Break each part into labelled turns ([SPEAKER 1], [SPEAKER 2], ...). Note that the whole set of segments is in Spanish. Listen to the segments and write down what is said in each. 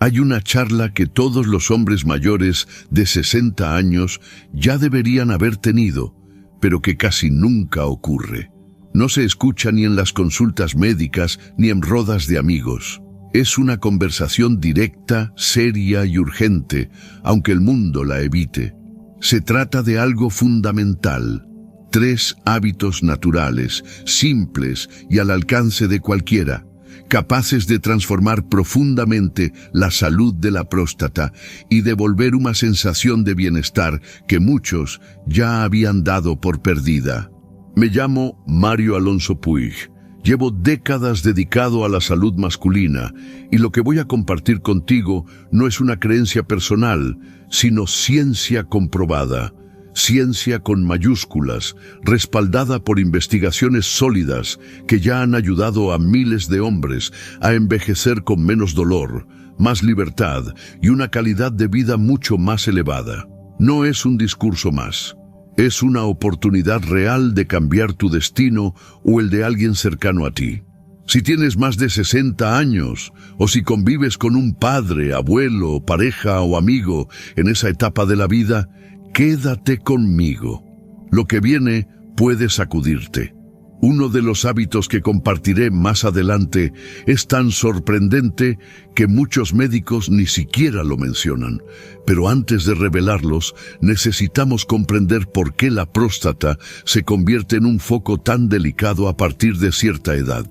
[SPEAKER 1] Hay una charla que todos los hombres mayores de 60 años ya deberían haber tenido, pero que casi nunca ocurre. No se escucha ni en las consultas médicas ni en rodas de amigos. Es una conversación directa, seria y urgente, aunque el mundo la evite. Se trata de algo fundamental. 3 hábitos naturales, simples y al alcance de cualquiera, capaces de transformar profundamente la salud de la próstata y devolver una sensación de bienestar que muchos ya habían dado por perdida. Me llamo Mario Alonso Puig. Llevo décadas dedicado a la salud masculina y lo que voy a compartir contigo no es una creencia personal, sino ciencia comprobada. Ciencia con mayúsculas, respaldada por investigaciones sólidas que ya han ayudado a miles de hombres a envejecer con menos dolor, más libertad y una calidad de vida mucho más elevada. No es un discurso más. Es una oportunidad real de cambiar tu destino o el de alguien cercano a ti. Si tienes más de 60 años, o si convives con un padre, abuelo, pareja o amigo en esa etapa de la vida, quédate conmigo. Lo que viene puede sacudirte. Uno de los hábitos que compartiré más adelante es tan sorprendente que muchos médicos ni siquiera lo mencionan. Pero antes de revelarlos, necesitamos comprender por qué la próstata se convierte en un foco tan delicado a partir de cierta edad.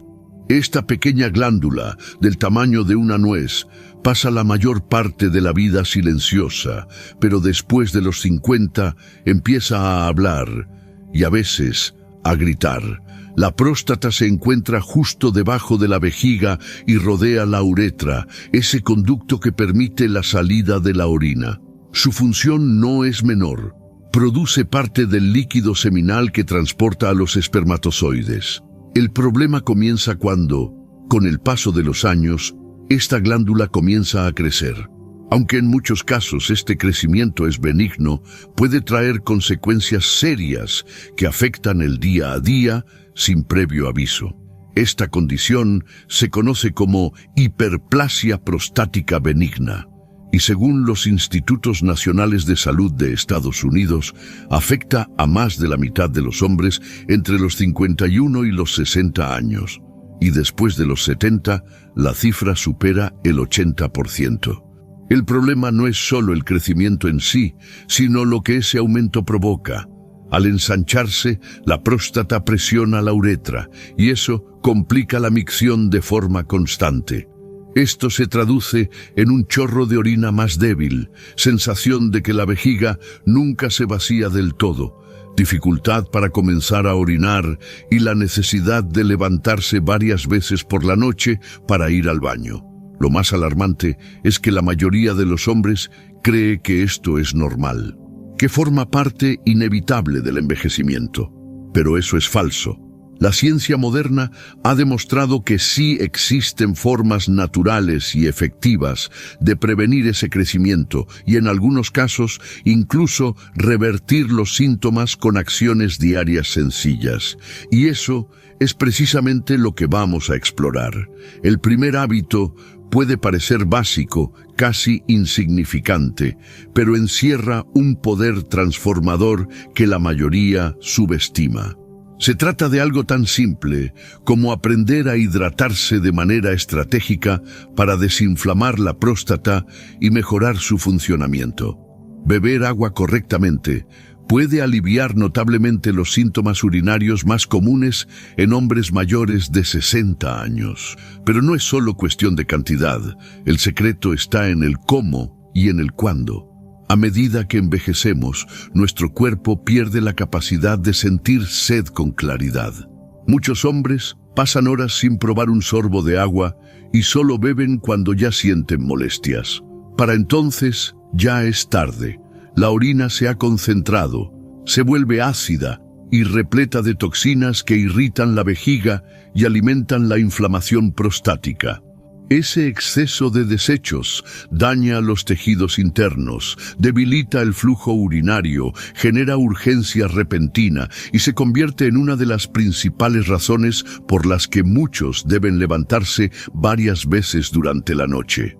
[SPEAKER 1] Esta pequeña glándula, del tamaño de una nuez, pasa la mayor parte de la vida silenciosa, pero después de los 50 empieza a hablar y a veces a gritar. La próstata se encuentra justo debajo de la vejiga y rodea la uretra, ese conducto que permite la salida de la orina. Su función no es menor. Produce parte del líquido seminal que transporta a los espermatozoides. El problema comienza cuando, con el paso de los años, esta glándula comienza a crecer. Aunque en muchos casos este crecimiento es benigno, puede traer consecuencias serias que afectan el día a día sin previo aviso. Esta condición se conoce como hiperplasia prostática benigna y según los Institutos Nacionales de Salud de Estados Unidos, afecta a más de la mitad de los hombres entre los 51 y los 60 años. Y después de los 70, la cifra supera el 80%. El problema no es solo el crecimiento en sí, sino lo que ese aumento provoca. Al ensancharse, la próstata presiona la uretra, y eso complica la micción de forma constante. Esto se traduce en un chorro de orina más débil, sensación de que la vejiga nunca se vacía del todo, dificultad para comenzar a orinar y la necesidad de levantarse varias veces por la noche para ir al baño. Lo más alarmante es que la mayoría de los hombres cree que esto es normal, que forma parte inevitable del envejecimiento. Pero eso es falso. La ciencia moderna ha demostrado que sí existen formas naturales y efectivas de prevenir ese crecimiento y en algunos casos incluso revertir los síntomas con acciones diarias sencillas. Y eso es precisamente lo que vamos a explorar. El primer hábito puede parecer básico, casi insignificante, pero encierra un poder transformador que la mayoría subestima. Se trata de algo tan simple como aprender a hidratarse de manera estratégica para desinflamar la próstata y mejorar su funcionamiento. Beber agua correctamente puede aliviar notablemente los síntomas urinarios más comunes en hombres mayores de 60 años. Pero no es solo cuestión de cantidad, el secreto está en el cómo y en el cuándo. A medida que envejecemos, nuestro cuerpo pierde la capacidad de sentir sed con claridad. Muchos hombres pasan horas sin probar un sorbo de agua y solo beben cuando ya sienten molestias. Para entonces, ya es tarde. La orina se ha concentrado, se vuelve ácida y repleta de toxinas que irritan la vejiga y alimentan la inflamación prostática. Ese exceso de desechos daña los tejidos internos, debilita el flujo urinario, genera urgencia repentina y se convierte en una de las principales razones por las que muchos deben levantarse varias veces durante la noche.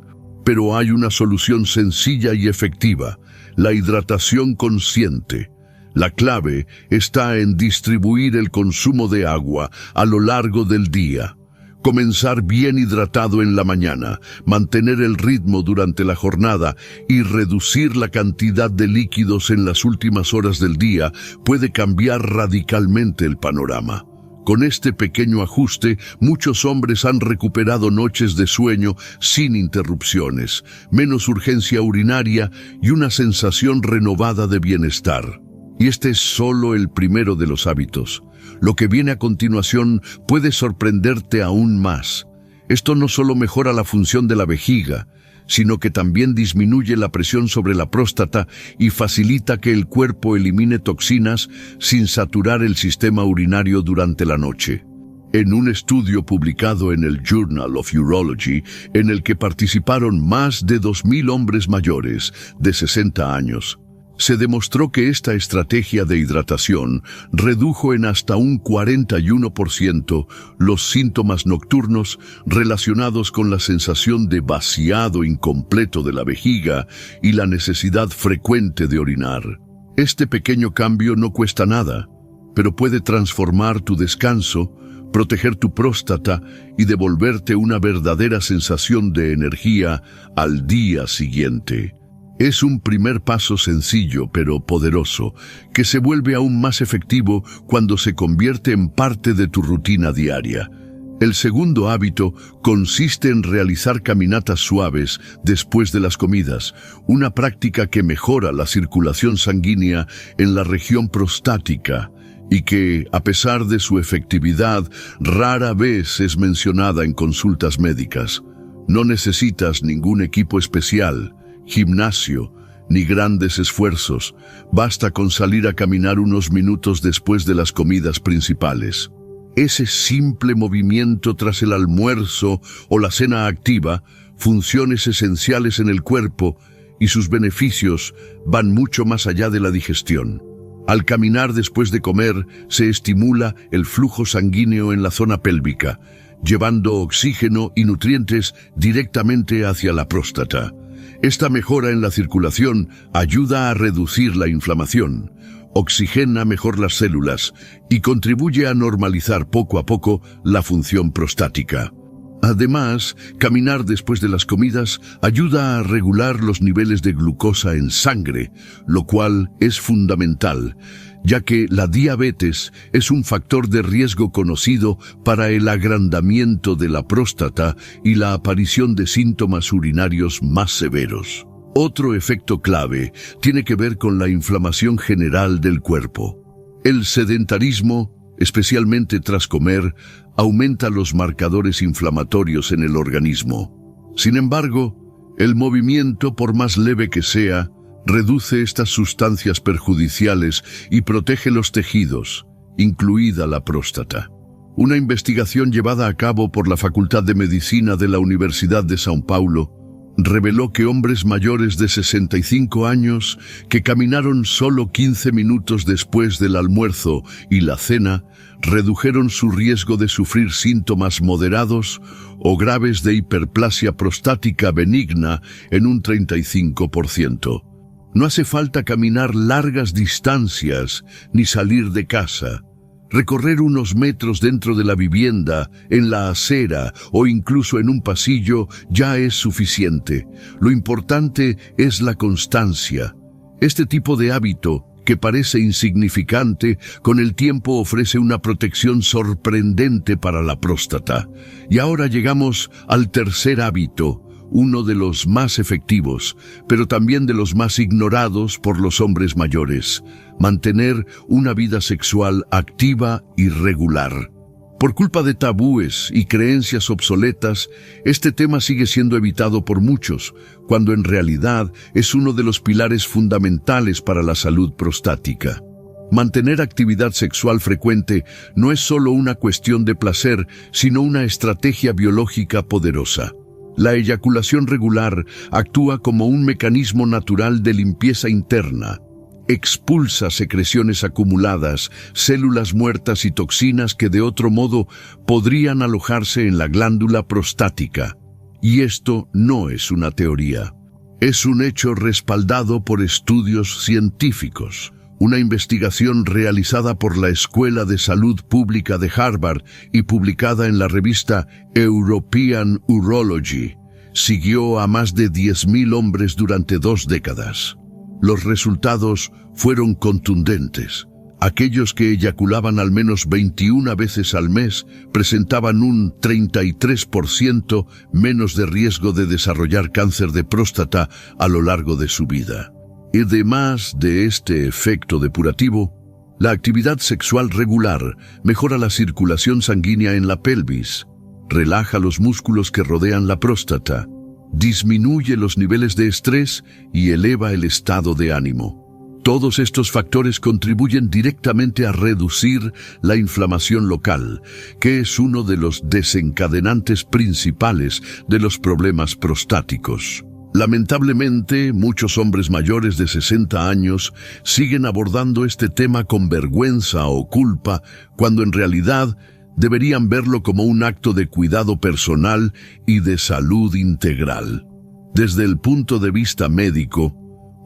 [SPEAKER 1] Pero hay una solución sencilla y efectiva: la hidratación consciente. La clave está en distribuir el consumo de agua a lo largo del día. Comenzar bien hidratado en la mañana, mantener el ritmo durante la jornada y reducir la cantidad de líquidos en las últimas horas del día puede cambiar radicalmente el panorama. Con este pequeño ajuste, muchos hombres han recuperado noches de sueño sin interrupciones, menos urgencia urinaria y una sensación renovada de bienestar. Y este es solo el primero de los hábitos. Lo que viene a continuación puede sorprenderte aún más. Esto no solo mejora la función de la vejiga, sino que también disminuye la presión sobre la próstata y facilita que el cuerpo elimine toxinas sin saturar el sistema urinario durante la noche. En un estudio publicado en el Journal of Urology, en el que participaron más de 2.000 hombres mayores de 60 años, se demostró que esta estrategia de hidratación redujo en hasta un 41% los síntomas nocturnos relacionados con la sensación de vaciado incompleto de la vejiga y la necesidad frecuente de orinar. Este pequeño cambio no cuesta nada, pero puede transformar tu descanso, proteger tu próstata y devolverte una verdadera sensación de energía al día siguiente. Es un primer paso sencillo pero poderoso, que se vuelve aún más efectivo cuando se convierte en parte de tu rutina diaria. El segundo hábito consiste en realizar caminatas suaves después de las comidas, una práctica que mejora la circulación sanguínea en la región prostática y que, a pesar de su efectividad, rara vez es mencionada en consultas médicas. No necesitas ningún equipo especial, gimnasio, ni grandes esfuerzos. Basta con salir a caminar unos minutos después de las comidas principales. Ese simple movimiento tras el almuerzo o la cena activa, funciones esenciales en el cuerpo, y sus beneficios van mucho más allá de la digestión. Al caminar después de comer, se estimula el flujo sanguíneo en la zona pélvica, llevando oxígeno y nutrientes directamente hacia la próstata. Esta mejora en la circulación ayuda a reducir la inflamación, oxigena mejor las células y contribuye a normalizar poco a poco la función prostática. Además, caminar después de las comidas ayuda a regular los niveles de glucosa en sangre, lo cual es fundamental, ya que la diabetes es un factor de riesgo conocido para el agrandamiento de la próstata y la aparición de síntomas urinarios más severos. Otro efecto clave tiene que ver con la inflamación general del cuerpo. El sedentarismo, especialmente tras comer, aumenta los marcadores inflamatorios en el organismo. Sin embargo, el movimiento, por más leve que sea, reduce estas sustancias perjudiciales y protege los tejidos, incluida la próstata. Una investigación llevada a cabo por la Facultad de Medicina de la Universidad de São Paulo reveló que hombres mayores de 65 años que caminaron solo 15 minutos después del almuerzo y la cena redujeron su riesgo de sufrir síntomas moderados o graves de hiperplasia prostática benigna en un 35%. No hace falta caminar largas distancias ni salir de casa. Recorrer unos metros dentro de la vivienda, en la acera o incluso en un pasillo ya es suficiente. Lo importante es la constancia. Este tipo de hábito, que parece insignificante, con el tiempo ofrece una protección sorprendente para la próstata. Y ahora llegamos al tercer hábito, uno de los más efectivos, pero también de los más ignorados por los hombres mayores: mantener una vida sexual activa y regular. Por culpa de tabúes y creencias obsoletas, este tema sigue siendo evitado por muchos, cuando en realidad es uno de los pilares fundamentales para la salud prostática. Mantener actividad sexual frecuente no es solo una cuestión de placer, sino una estrategia biológica poderosa. La eyaculación regular actúa como un mecanismo natural de limpieza interna. Expulsa secreciones acumuladas, células muertas y toxinas que de otro modo podrían alojarse en la glándula prostática. Y esto no es una teoría. Es un hecho respaldado por estudios científicos. Una investigación realizada por la Escuela de Salud Pública de Harvard y publicada en la revista European Urology siguió a más de 10.000 hombres durante 2 décadas. Los resultados fueron contundentes. Aquellos que eyaculaban al menos 21 veces al mes presentaban un 33% menos de riesgo de desarrollar cáncer de próstata a lo largo de su vida. Y además de este efecto depurativo, la actividad sexual regular mejora la circulación sanguínea en la pelvis, relaja los músculos que rodean la próstata, disminuye los niveles de estrés y eleva el estado de ánimo. Todos estos factores contribuyen directamente a reducir la inflamación local, que es uno de los desencadenantes principales de los problemas prostáticos. Lamentablemente, muchos hombres mayores de 60 años siguen abordando este tema con vergüenza o culpa, cuando en realidad deberían verlo como un acto de cuidado personal y de salud integral. Desde el punto de vista médico,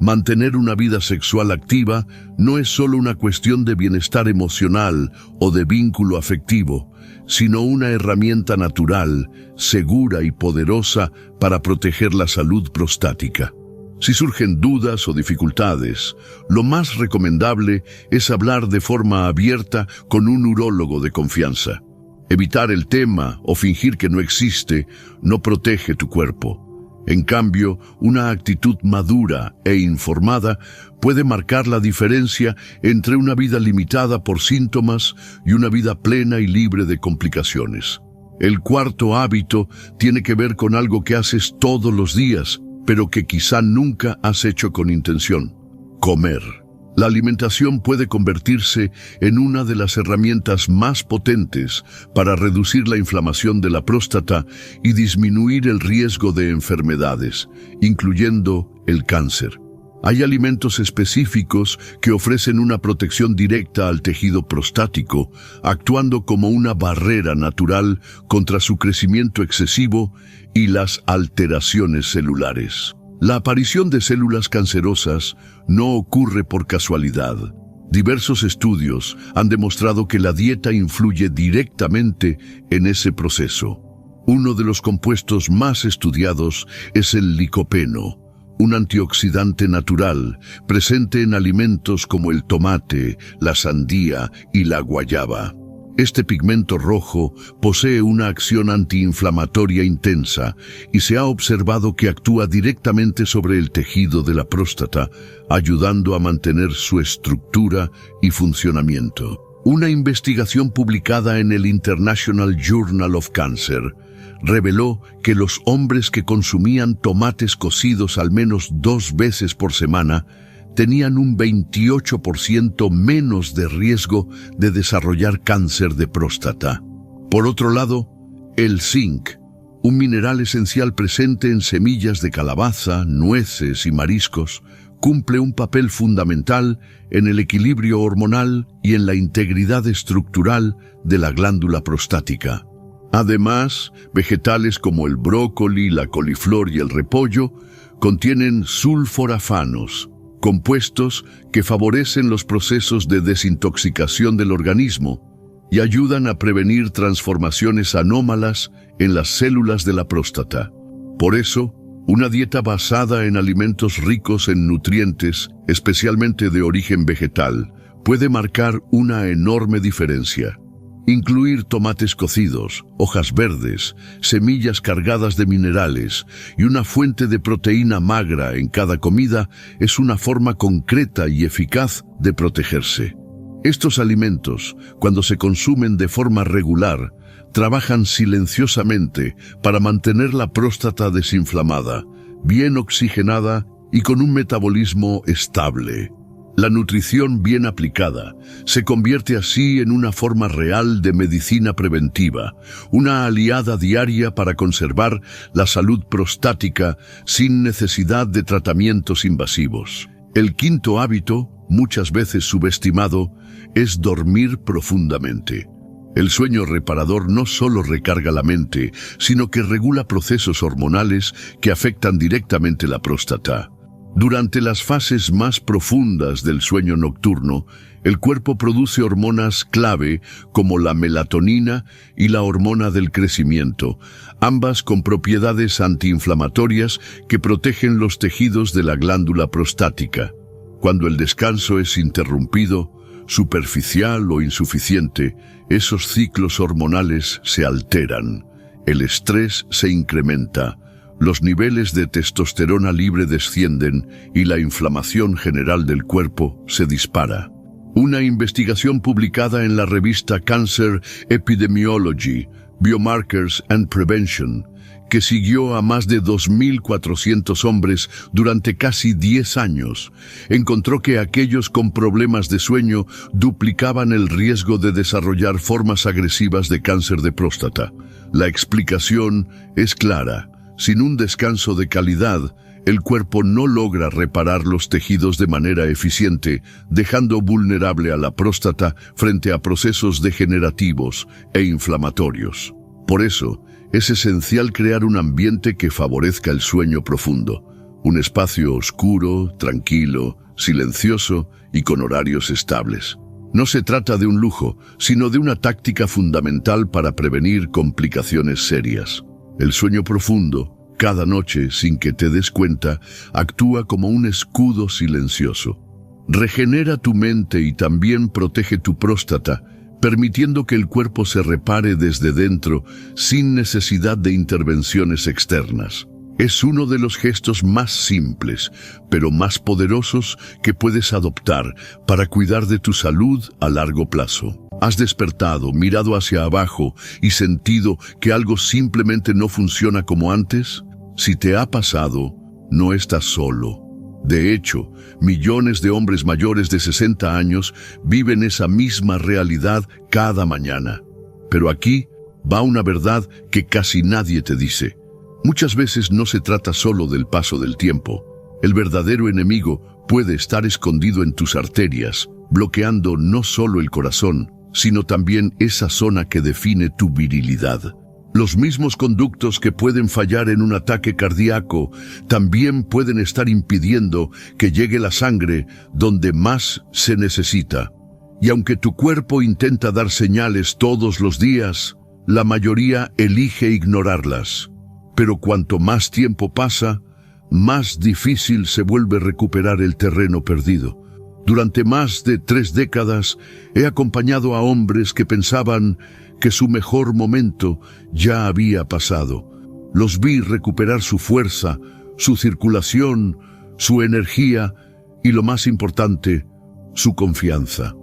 [SPEAKER 1] mantener una vida sexual activa no es solo una cuestión de bienestar emocional o de vínculo afectivo, sino una herramienta natural, segura y poderosa para proteger la salud prostática. Si surgen dudas o dificultades, lo más recomendable es hablar de forma abierta con un urólogo de confianza. Evitar el tema o fingir que no existe no protege tu cuerpo. En cambio, una actitud madura e informada puede marcar la diferencia entre una vida limitada por síntomas y una vida plena y libre de complicaciones. El cuarto hábito tiene que ver con algo que haces todos los días, pero que quizá nunca has hecho con intención: comer. La alimentación puede convertirse en una de las herramientas más potentes para reducir la inflamación de la próstata y disminuir el riesgo de enfermedades, incluyendo el cáncer. Hay alimentos específicos que ofrecen una protección directa al tejido prostático, actuando como una barrera natural contra su crecimiento excesivo y las alteraciones celulares. La aparición de células cancerosas no ocurre por casualidad. Diversos estudios han demostrado que la dieta influye directamente en ese proceso. Uno de los compuestos más estudiados es el licopeno, un antioxidante natural presente en alimentos como el tomate, la sandía y la guayaba. Este pigmento rojo posee una acción antiinflamatoria intensa y se ha observado que actúa directamente sobre el tejido de la próstata, ayudando a mantener su estructura y funcionamiento. Una investigación publicada en el International Journal of Cancer reveló que los hombres que consumían tomates cocidos al menos 2 veces por semana tenían un 28% menos de riesgo de desarrollar cáncer de próstata. Por otro lado, el zinc, un mineral esencial presente en semillas de calabaza, nueces y mariscos, cumple un papel fundamental en el equilibrio hormonal y en la integridad estructural de la glándula prostática. Además, vegetales como el brócoli, la coliflor y el repollo contienen sulforafanos, compuestos que favorecen los procesos de desintoxicación del organismo y ayudan a prevenir transformaciones anómalas en las células de la próstata. Por eso, una dieta basada en alimentos ricos en nutrientes, especialmente de origen vegetal, puede marcar una enorme diferencia. Incluir tomates cocidos, hojas verdes, semillas cargadas de minerales y una fuente de proteína magra en cada comida es una forma concreta y eficaz de protegerse. Estos alimentos, cuando se consumen de forma regular, trabajan silenciosamente para mantener la próstata desinflamada, bien oxigenada y con un metabolismo estable. La nutrición bien aplicada se convierte así en una forma real de medicina preventiva, una aliada diaria para conservar la salud prostática sin necesidad de tratamientos invasivos. El quinto hábito, muchas veces subestimado, es dormir profundamente. El sueño reparador no solo recarga la mente, sino que regula procesos hormonales que afectan directamente la próstata. Durante las fases más profundas del sueño nocturno, el cuerpo produce hormonas clave como la melatonina y la hormona del crecimiento, ambas con propiedades antiinflamatorias que protegen los tejidos de la glándula prostática. Cuando el descanso es interrumpido, superficial o insuficiente, esos ciclos hormonales se alteran, el estrés se incrementa, los niveles de testosterona libre descienden y la inflamación general del cuerpo se dispara. Una investigación publicada en la revista Cancer Epidemiology, Biomarkers and Prevention, que siguió a más de 2.400 hombres durante casi 10 años, encontró que aquellos con problemas de sueño duplicaban el riesgo de desarrollar formas agresivas de cáncer de próstata. La explicación es clara. Sin un descanso de calidad, el cuerpo no logra reparar los tejidos de manera eficiente, dejando vulnerable a la próstata frente a procesos degenerativos e inflamatorios. Por eso, es esencial crear un ambiente que favorezca el sueño profundo, un espacio oscuro, tranquilo, silencioso y con horarios estables. No se trata de un lujo, sino de una táctica fundamental para prevenir complicaciones serias. El sueño profundo, cada noche, sin que te des cuenta, actúa como un escudo silencioso. Regenera tu mente y también protege tu próstata, permitiendo que el cuerpo se repare desde dentro sin necesidad de intervenciones externas. Es uno de los gestos más simples, pero más poderosos que puedes adoptar para cuidar de tu salud a largo plazo. ¿Has despertado, mirado hacia abajo y sentido que algo simplemente no funciona como antes? Si te ha pasado, no estás solo. De hecho, millones de hombres mayores de 60 años viven esa misma realidad cada mañana. Pero aquí va una verdad que casi nadie te dice. Muchas veces no se trata solo del paso del tiempo. El verdadero enemigo puede estar escondido en tus arterias, bloqueando no solo el corazón, sino también esa zona que define tu virilidad. Los mismos conductos que pueden fallar en un ataque cardíaco también pueden estar impidiendo que llegue la sangre donde más se necesita. Y aunque tu cuerpo intenta dar señales todos los días, la mayoría elige ignorarlas. Pero cuanto más tiempo pasa, más difícil se vuelve recuperar el terreno perdido. Durante más de 3 décadas he acompañado a hombres que pensaban que su mejor momento ya había pasado. Los vi recuperar su fuerza, su circulación, su energía y, lo más importante, su confianza.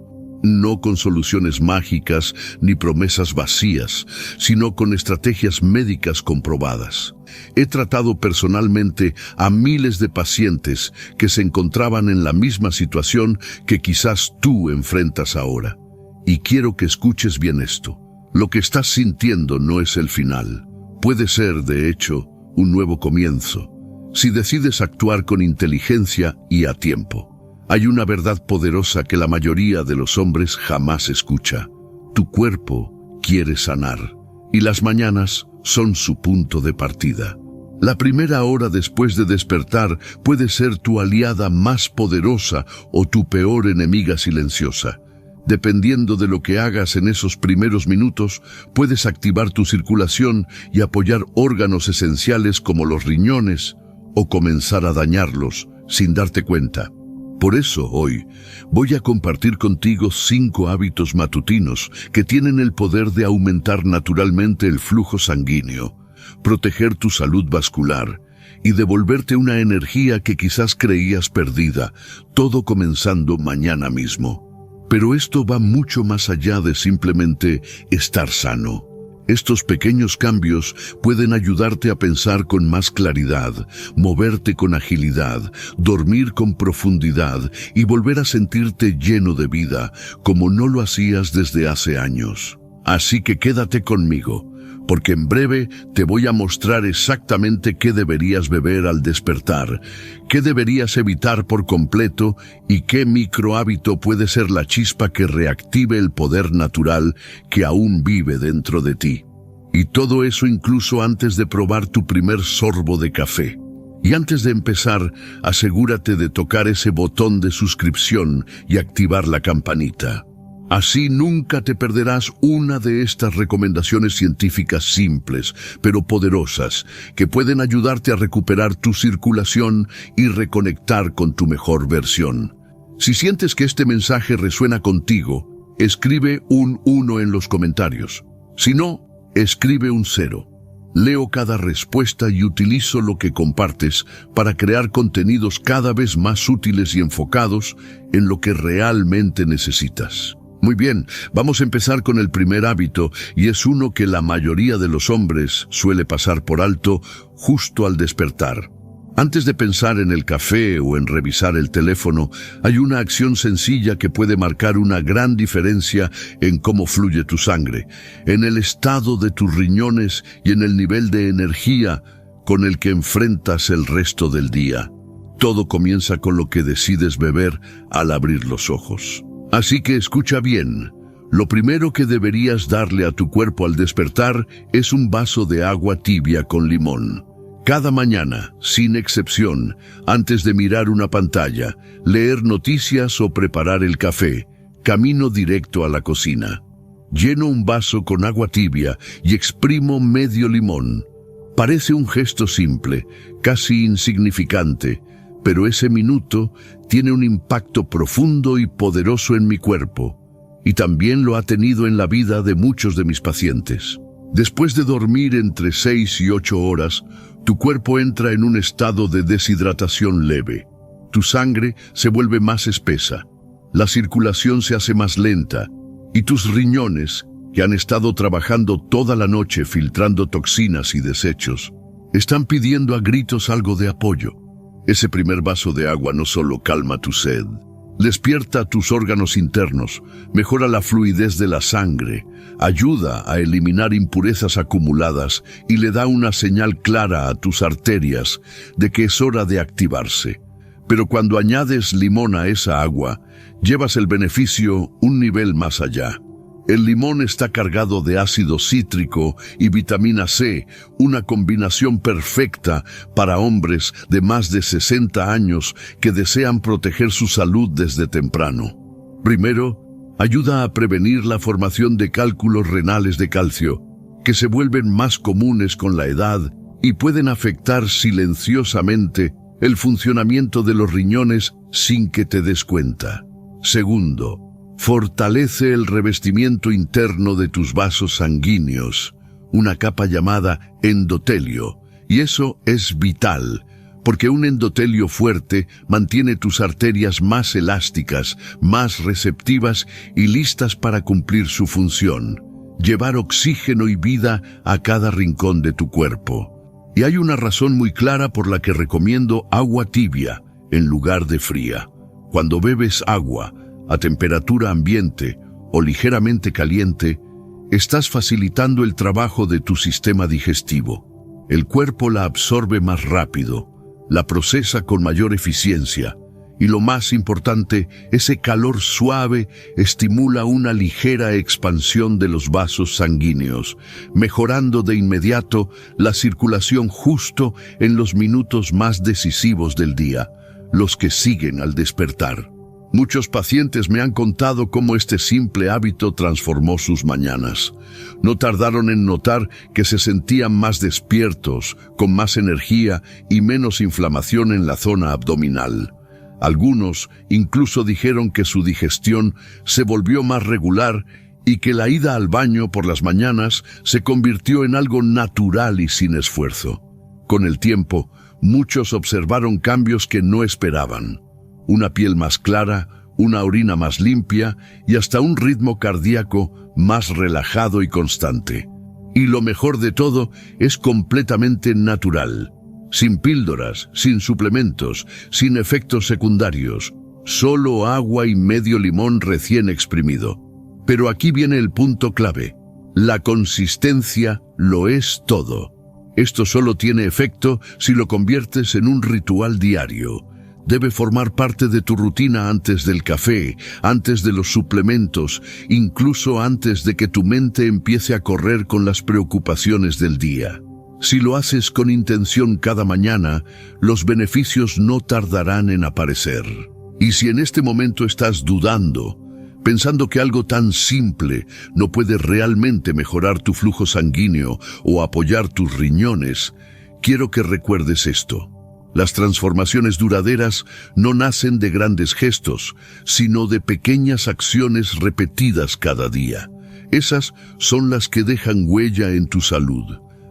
[SPEAKER 1] No con soluciones mágicas ni promesas vacías, sino con estrategias médicas comprobadas. He tratado personalmente a miles de pacientes que se encontraban en la misma situación que quizás tú enfrentas ahora. Y quiero que escuches bien esto. Lo que estás sintiendo no es el final. Puede ser, de hecho, un nuevo comienzo, si decides actuar con inteligencia y a tiempo. Hay una verdad poderosa que la mayoría de los hombres jamás escucha. Tu cuerpo quiere sanar, y las mañanas son su punto de partida. La primera hora después de despertar puede ser tu aliada más poderosa o tu peor enemiga silenciosa. Dependiendo de lo que hagas en esos primeros minutos, puedes activar tu circulación y apoyar órganos esenciales como los riñones, o comenzar a dañarlos sin darte cuenta. Por eso hoy voy a compartir contigo 5 hábitos matutinos que tienen el poder de aumentar naturalmente el flujo sanguíneo, proteger tu salud vascular y devolverte una energía que quizás creías perdida, todo comenzando mañana mismo. Pero esto va mucho más allá de simplemente estar sano. Estos pequeños cambios pueden ayudarte a pensar con más claridad, moverte con agilidad, dormir con profundidad y volver a sentirte lleno de vida, como no lo hacías desde hace años. Así que quédate conmigo, porque en breve te voy a mostrar exactamente qué deberías beber al despertar, qué deberías evitar por completo y qué microhábito puede ser la chispa que reactive el poder natural que aún vive dentro de ti. Y todo eso incluso antes de probar tu primer sorbo de café. Y antes de empezar, asegúrate de tocar ese botón de suscripción y activar la campanita. Así nunca te perderás una de estas recomendaciones científicas simples, pero poderosas, que pueden ayudarte a recuperar tu circulación y reconectar con tu mejor versión. Si sientes que este mensaje resuena contigo, escribe un 1 en los comentarios. Si no, escribe un 0. Leo cada respuesta y utilizo lo que compartes para crear contenidos cada vez más útiles y enfocados en lo que realmente necesitas. Muy bien, vamos a empezar con el primer hábito, y es uno que la mayoría de los hombres suele pasar por alto justo al despertar. Antes de pensar en el café o en revisar el teléfono, hay una acción sencilla que puede marcar una gran diferencia en cómo fluye tu sangre, en el estado de tus riñones y en el nivel de energía con el que enfrentas el resto del día. Todo comienza con lo que decides beber al abrir los ojos. Así que escucha bien. Lo primero que deberías darle a tu cuerpo al despertar es un vaso de agua tibia con limón. Cada mañana, sin excepción, antes de mirar una pantalla, leer noticias o preparar el café, camino directo a la cocina. Lleno un vaso con agua tibia y exprimo medio limón. Parece un gesto simple, casi insignificante, pero ese minuto tiene un impacto profundo y poderoso en mi cuerpo, y también lo ha tenido en la vida de muchos de mis pacientes. Después de dormir entre 6 y 8 horas, tu cuerpo entra en un estado de deshidratación leve. Tu sangre se vuelve más espesa, la circulación se hace más lenta, y tus riñones, que han estado trabajando toda la noche filtrando toxinas y desechos, están pidiendo a gritos algo de apoyo. Ese primer vaso de agua no solo calma tu sed, despierta tus órganos internos, mejora la fluidez de la sangre, ayuda a eliminar impurezas acumuladas y le da una señal clara a tus arterias de que es hora de activarse. Pero cuando añades limón a esa agua, llevas el beneficio un nivel más allá. El limón está cargado de ácido cítrico y vitamina C, una combinación perfecta para hombres de más de 60 años que desean proteger su salud desde temprano. Primero, ayuda a prevenir la formación de cálculos renales de calcio, que se vuelven más comunes con la edad y pueden afectar silenciosamente el funcionamiento de los riñones sin que te des cuenta. Segundo, fortalece el revestimiento interno de tus vasos sanguíneos, una capa llamada endotelio, y eso es vital, porque un endotelio fuerte mantiene tus arterias más elásticas, más receptivas y listas para cumplir su función, llevar oxígeno y vida a cada rincón de tu cuerpo. Y hay una razón muy clara por la que recomiendo agua tibia en lugar de fría. Cuando bebes agua a temperatura ambiente o ligeramente caliente, estás facilitando el trabajo de tu sistema digestivo. El cuerpo la absorbe más rápido, la procesa con mayor eficiencia, y lo más importante, ese calor suave estimula una ligera expansión de los vasos sanguíneos, mejorando de inmediato la circulación justo en los minutos más decisivos del día, los que siguen al despertar. Muchos pacientes me han contado cómo este simple hábito transformó sus mañanas. No tardaron en notar que se sentían más despiertos, con más energía y menos inflamación en la zona abdominal. Algunos incluso dijeron que su digestión se volvió más regular y que la ida al baño por las mañanas se convirtió en algo natural y sin esfuerzo. Con el tiempo, muchos observaron cambios que no esperaban. Una piel más clara, una orina más limpia y hasta un ritmo cardíaco más relajado y constante. Y lo mejor de todo, es completamente natural. Sin píldoras, sin suplementos, sin efectos secundarios. Solo agua y medio limón recién exprimido. Pero aquí viene el punto clave. La consistencia lo es todo. Esto solo tiene efecto si lo conviertes en un ritual diario. Debe formar parte de tu rutina antes del café, antes de los suplementos, incluso antes de que tu mente empiece a correr con las preocupaciones del día. Si lo haces con intención cada mañana, los beneficios no tardarán en aparecer. Y si en este momento estás dudando, pensando que algo tan simple no puede realmente mejorar tu flujo sanguíneo o apoyar tus riñones, quiero que recuerdes esto. Las transformaciones duraderas no nacen de grandes gestos, sino de pequeñas acciones repetidas cada día. Esas son las que dejan huella en tu salud.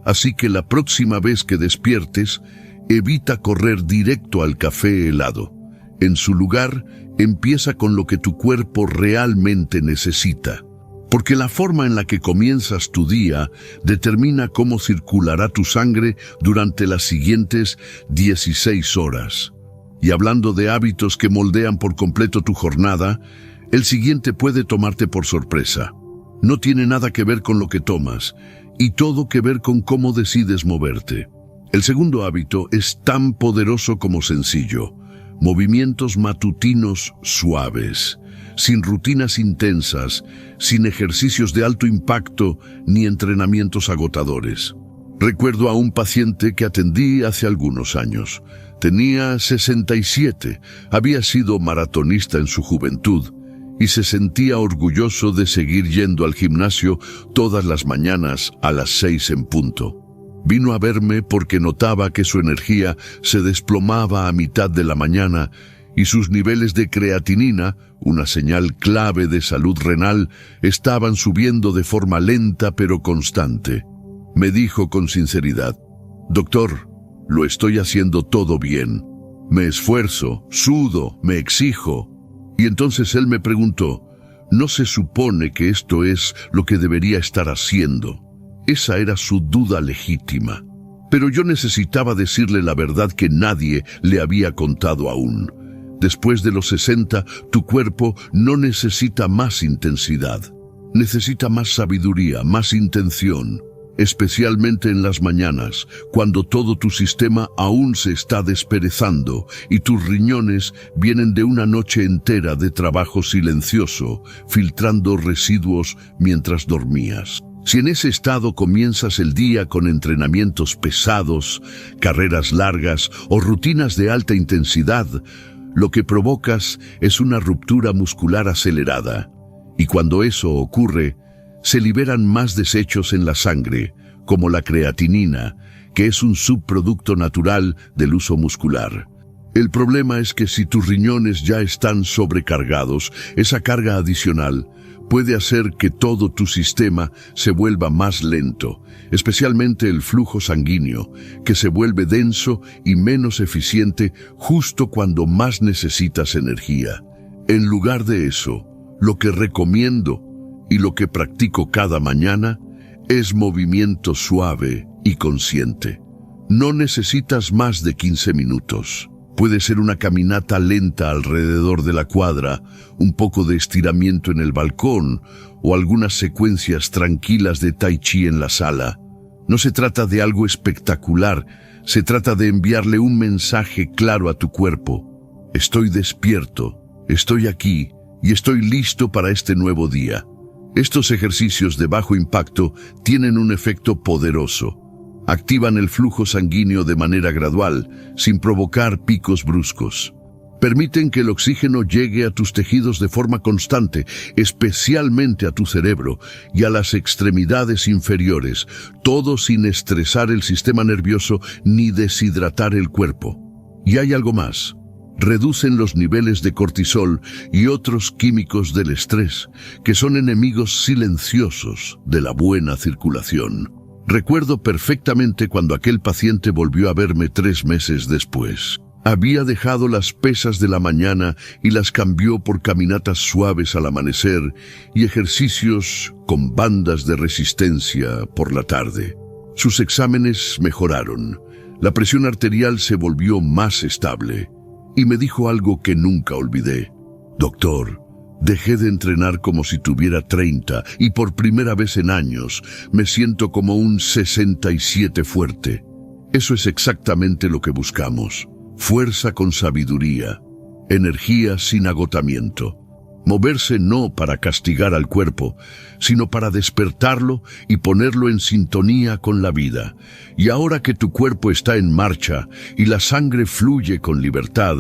[SPEAKER 1] Así que la próxima vez que despiertes, evita correr directo al café helado. En su lugar, empieza con lo que tu cuerpo realmente necesita. Porque la forma en la que comienzas tu día determina cómo circulará tu sangre durante las siguientes 16 horas. Y hablando de hábitos que moldean por completo tu jornada, el siguiente puede tomarte por sorpresa. No tiene nada que ver con lo que tomas, y todo que ver con cómo decides moverte. El segundo hábito es tan poderoso como sencillo. Movimientos matutinos suaves, sin rutinas intensas, sin ejercicios de alto impacto ni entrenamientos agotadores. Recuerdo a un paciente que atendí hace algunos años. Tenía 67, había sido maratonista en su juventud y se sentía orgulloso de seguir yendo al gimnasio todas las mañanas a las 6 en punto. Vino a verme porque notaba que su energía se desplomaba a mitad de la mañana y sus niveles de creatinina, una señal clave de salud renal, estaban subiendo de forma lenta pero constante. Me dijo con sinceridad: «Doctor, lo estoy haciendo todo bien. Me esfuerzo, sudo, me exijo». Y entonces él me preguntó: «¿No se supone que esto es lo que debería estar haciendo?». Esa era su duda legítima. Pero yo necesitaba decirle la verdad que nadie le había contado aún. Después de los 60, tu cuerpo no necesita más intensidad. Necesita más sabiduría, más intención, especialmente en las mañanas, cuando todo tu sistema aún se está desperezando y tus riñones vienen de una noche entera de trabajo silencioso, filtrando residuos mientras dormías. Si en ese estado comienzas el día con entrenamientos pesados, carreras largas o rutinas de alta intensidad, lo que provocas es una ruptura muscular acelerada. Y cuando eso ocurre, se liberan más desechos en la sangre, como la creatinina, que es un subproducto natural del uso muscular. El problema es que si tus riñones ya están sobrecargados, esa carga adicional puede hacer que todo tu sistema se vuelva más lento, especialmente el flujo sanguíneo, que se vuelve denso y menos eficiente justo cuando más necesitas energía. En lugar de eso, lo que recomiendo y lo que practico cada mañana es movimiento suave y consciente. No necesitas más de 15 minutos. Puede ser una caminata lenta alrededor de la cuadra, un poco de estiramiento en el balcón o algunas secuencias tranquilas de tai chi en la sala. No se trata de algo espectacular, se trata de enviarle un mensaje claro a tu cuerpo. Estoy despierto, estoy aquí y estoy listo para este nuevo día. Estos ejercicios de bajo impacto tienen un efecto poderoso. Activan el flujo sanguíneo de manera gradual, sin provocar picos bruscos. Permiten que el oxígeno llegue a tus tejidos de forma constante, especialmente a tu cerebro y a las extremidades inferiores, todo sin estresar el sistema nervioso ni deshidratar el cuerpo. Y hay algo más. Reducen los niveles de cortisol y otros químicos del estrés, que son enemigos silenciosos de la buena circulación. Recuerdo perfectamente cuando aquel paciente volvió a verme 3 meses después. Había dejado las pesas de la mañana y las cambió por caminatas suaves al amanecer y ejercicios con bandas de resistencia por la tarde. Sus exámenes mejoraron. La presión arterial se volvió más estable. Y me dijo algo que nunca olvidé. «Doctor, Dejé de entrenar como si tuviera 30 y por primera vez en años me siento como un 67 fuerte. Eso es exactamente lo que buscamos. Fuerza con sabiduría, energía sin agotamiento. Moverse no para castigar al cuerpo, sino para despertarlo y ponerlo en sintonía con la vida. Y ahora que tu cuerpo está en marcha y la sangre fluye con libertad,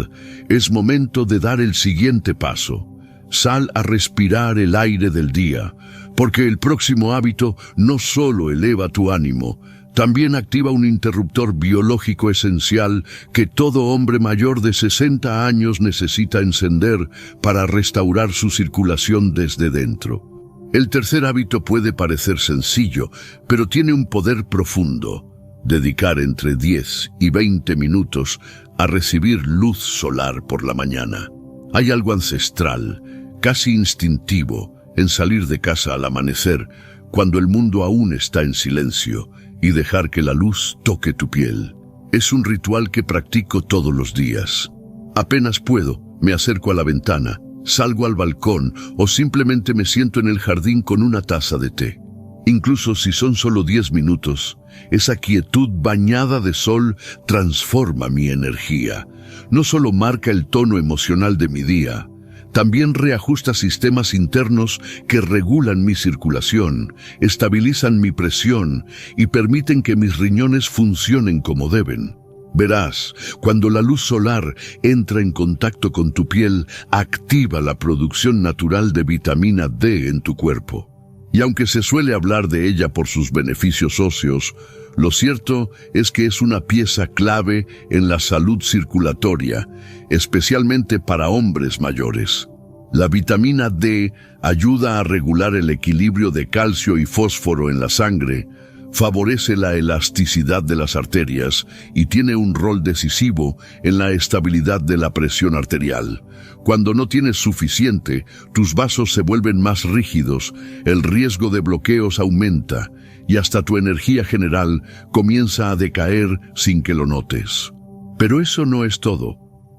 [SPEAKER 1] es momento de dar el siguiente paso. Sal a respirar el aire del día, porque el próximo hábito no solo eleva tu ánimo, también activa un interruptor biológico esencial que todo hombre mayor de 60 años necesita encender para restaurar su circulación desde dentro. El tercer hábito puede parecer sencillo, pero tiene un poder profundo. Dedicar entre 10 y 20 minutos a recibir luz solar por la mañana. Hay algo ancestral, casi instintivo, en salir de casa al amanecer, cuando el mundo aún está en silencio, y dejar que la luz toque tu piel. Es un ritual que practico todos los días. Apenas puedo, me acerco a la ventana, salgo al balcón o simplemente me siento en el jardín con una taza de té. Incluso si son solo 10 minutos, esa quietud bañada de sol transforma mi energía. No solo marca el tono emocional de mi día, también reajusta sistemas internos que regulan mi circulación, estabilizan mi presión y permiten que mis riñones funcionen como deben. Verás, cuando la luz solar entra en contacto con tu piel, activa la producción natural de vitamina D en tu cuerpo. Y aunque se suele hablar de ella por sus beneficios óseos, lo cierto es que es una pieza clave en la salud circulatoria, especialmente para hombres mayores. La vitamina D ayuda a regular el equilibrio de calcio y fósforo en la sangre, favorece la elasticidad de las arterias y tiene un rol decisivo en la estabilidad de la presión arterial. Cuando no tienes suficiente, tus vasos se vuelven más rígidos, el riesgo de bloqueos aumenta y hasta tu energía general comienza a decaer sin que lo notes. Pero eso no es todo.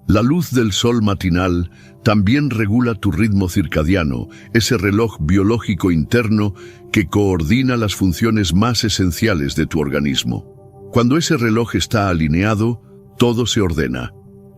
[SPEAKER 1] La luz del sol matinal también regula tu ritmo circadiano, ese reloj biológico interno que coordina las funciones más esenciales de tu organismo. Cuando ese reloj está alineado, todo se ordena.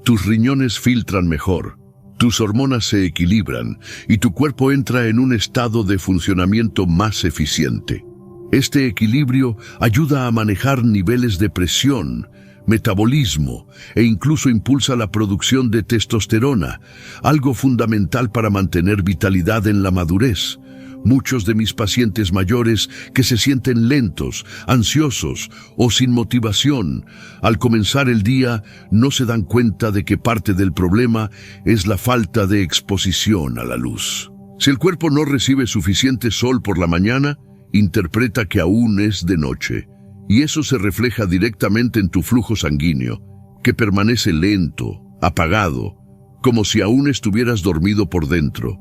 [SPEAKER 1] Tus riñones filtran mejor, tus hormonas se equilibran y tu cuerpo entra en un estado de funcionamiento más eficiente. Este equilibrio ayuda a manejar niveles de presión, metabolismo e incluso impulsa la producción de testosterona, algo fundamental para mantener vitalidad en la madurez. Muchos de mis pacientes mayores que se sienten lentos, ansiosos o sin motivación, al comenzar el día no se dan cuenta de que parte del problema es la falta de exposición a la luz. Si el cuerpo no recibe suficiente sol por la mañana, interpreta que aún es de noche. Y eso se refleja directamente en tu flujo sanguíneo, que permanece lento, apagado, como si aún estuvieras dormido por dentro.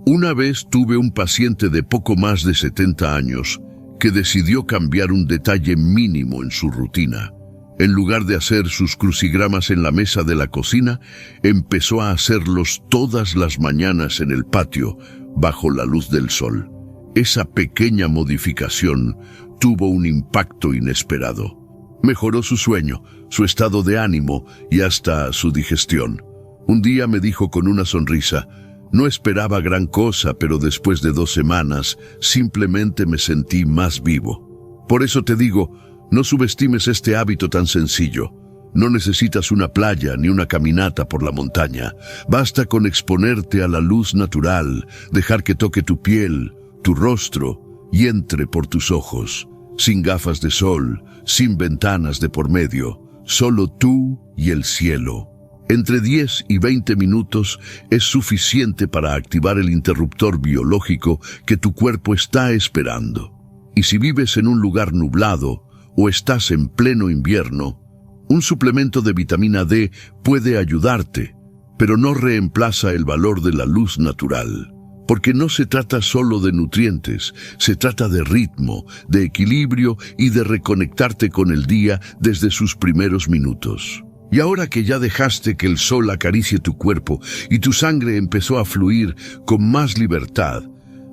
[SPEAKER 1] Una vez tuve un paciente de poco más de 70 años que decidió cambiar un detalle mínimo en su rutina. En lugar de hacer sus crucigramas en la mesa de la cocina, empezó a hacerlos todas las mañanas en el patio, bajo la luz del sol. Esa pequeña modificación tuvo un impacto inesperado. Mejoró su sueño, su estado de ánimo y hasta su digestión. Un día me dijo con una sonrisa, no esperaba gran cosa, pero después de 2 semanas simplemente me sentí más vivo. Por eso te digo, no subestimes este hábito tan sencillo. No necesitas una playa ni una caminata por la montaña. Basta con exponerte a la luz natural, dejar que toque tu piel, tu rostro y entre por tus ojos. Sin gafas de sol, sin ventanas de por medio, solo tú y el cielo. Entre 10 y 20 minutos es suficiente para activar el interruptor biológico que tu cuerpo está esperando. Y si vives en un lugar nublado o estás en pleno invierno, un suplemento de vitamina D puede ayudarte, pero no reemplaza el valor de la luz natural. Porque no se trata solo de nutrientes, se trata de ritmo, de equilibrio y de reconectarte con el día desde sus primeros minutos. Y ahora que ya dejaste que el sol acaricie tu cuerpo y tu sangre empezó a fluir con más libertad,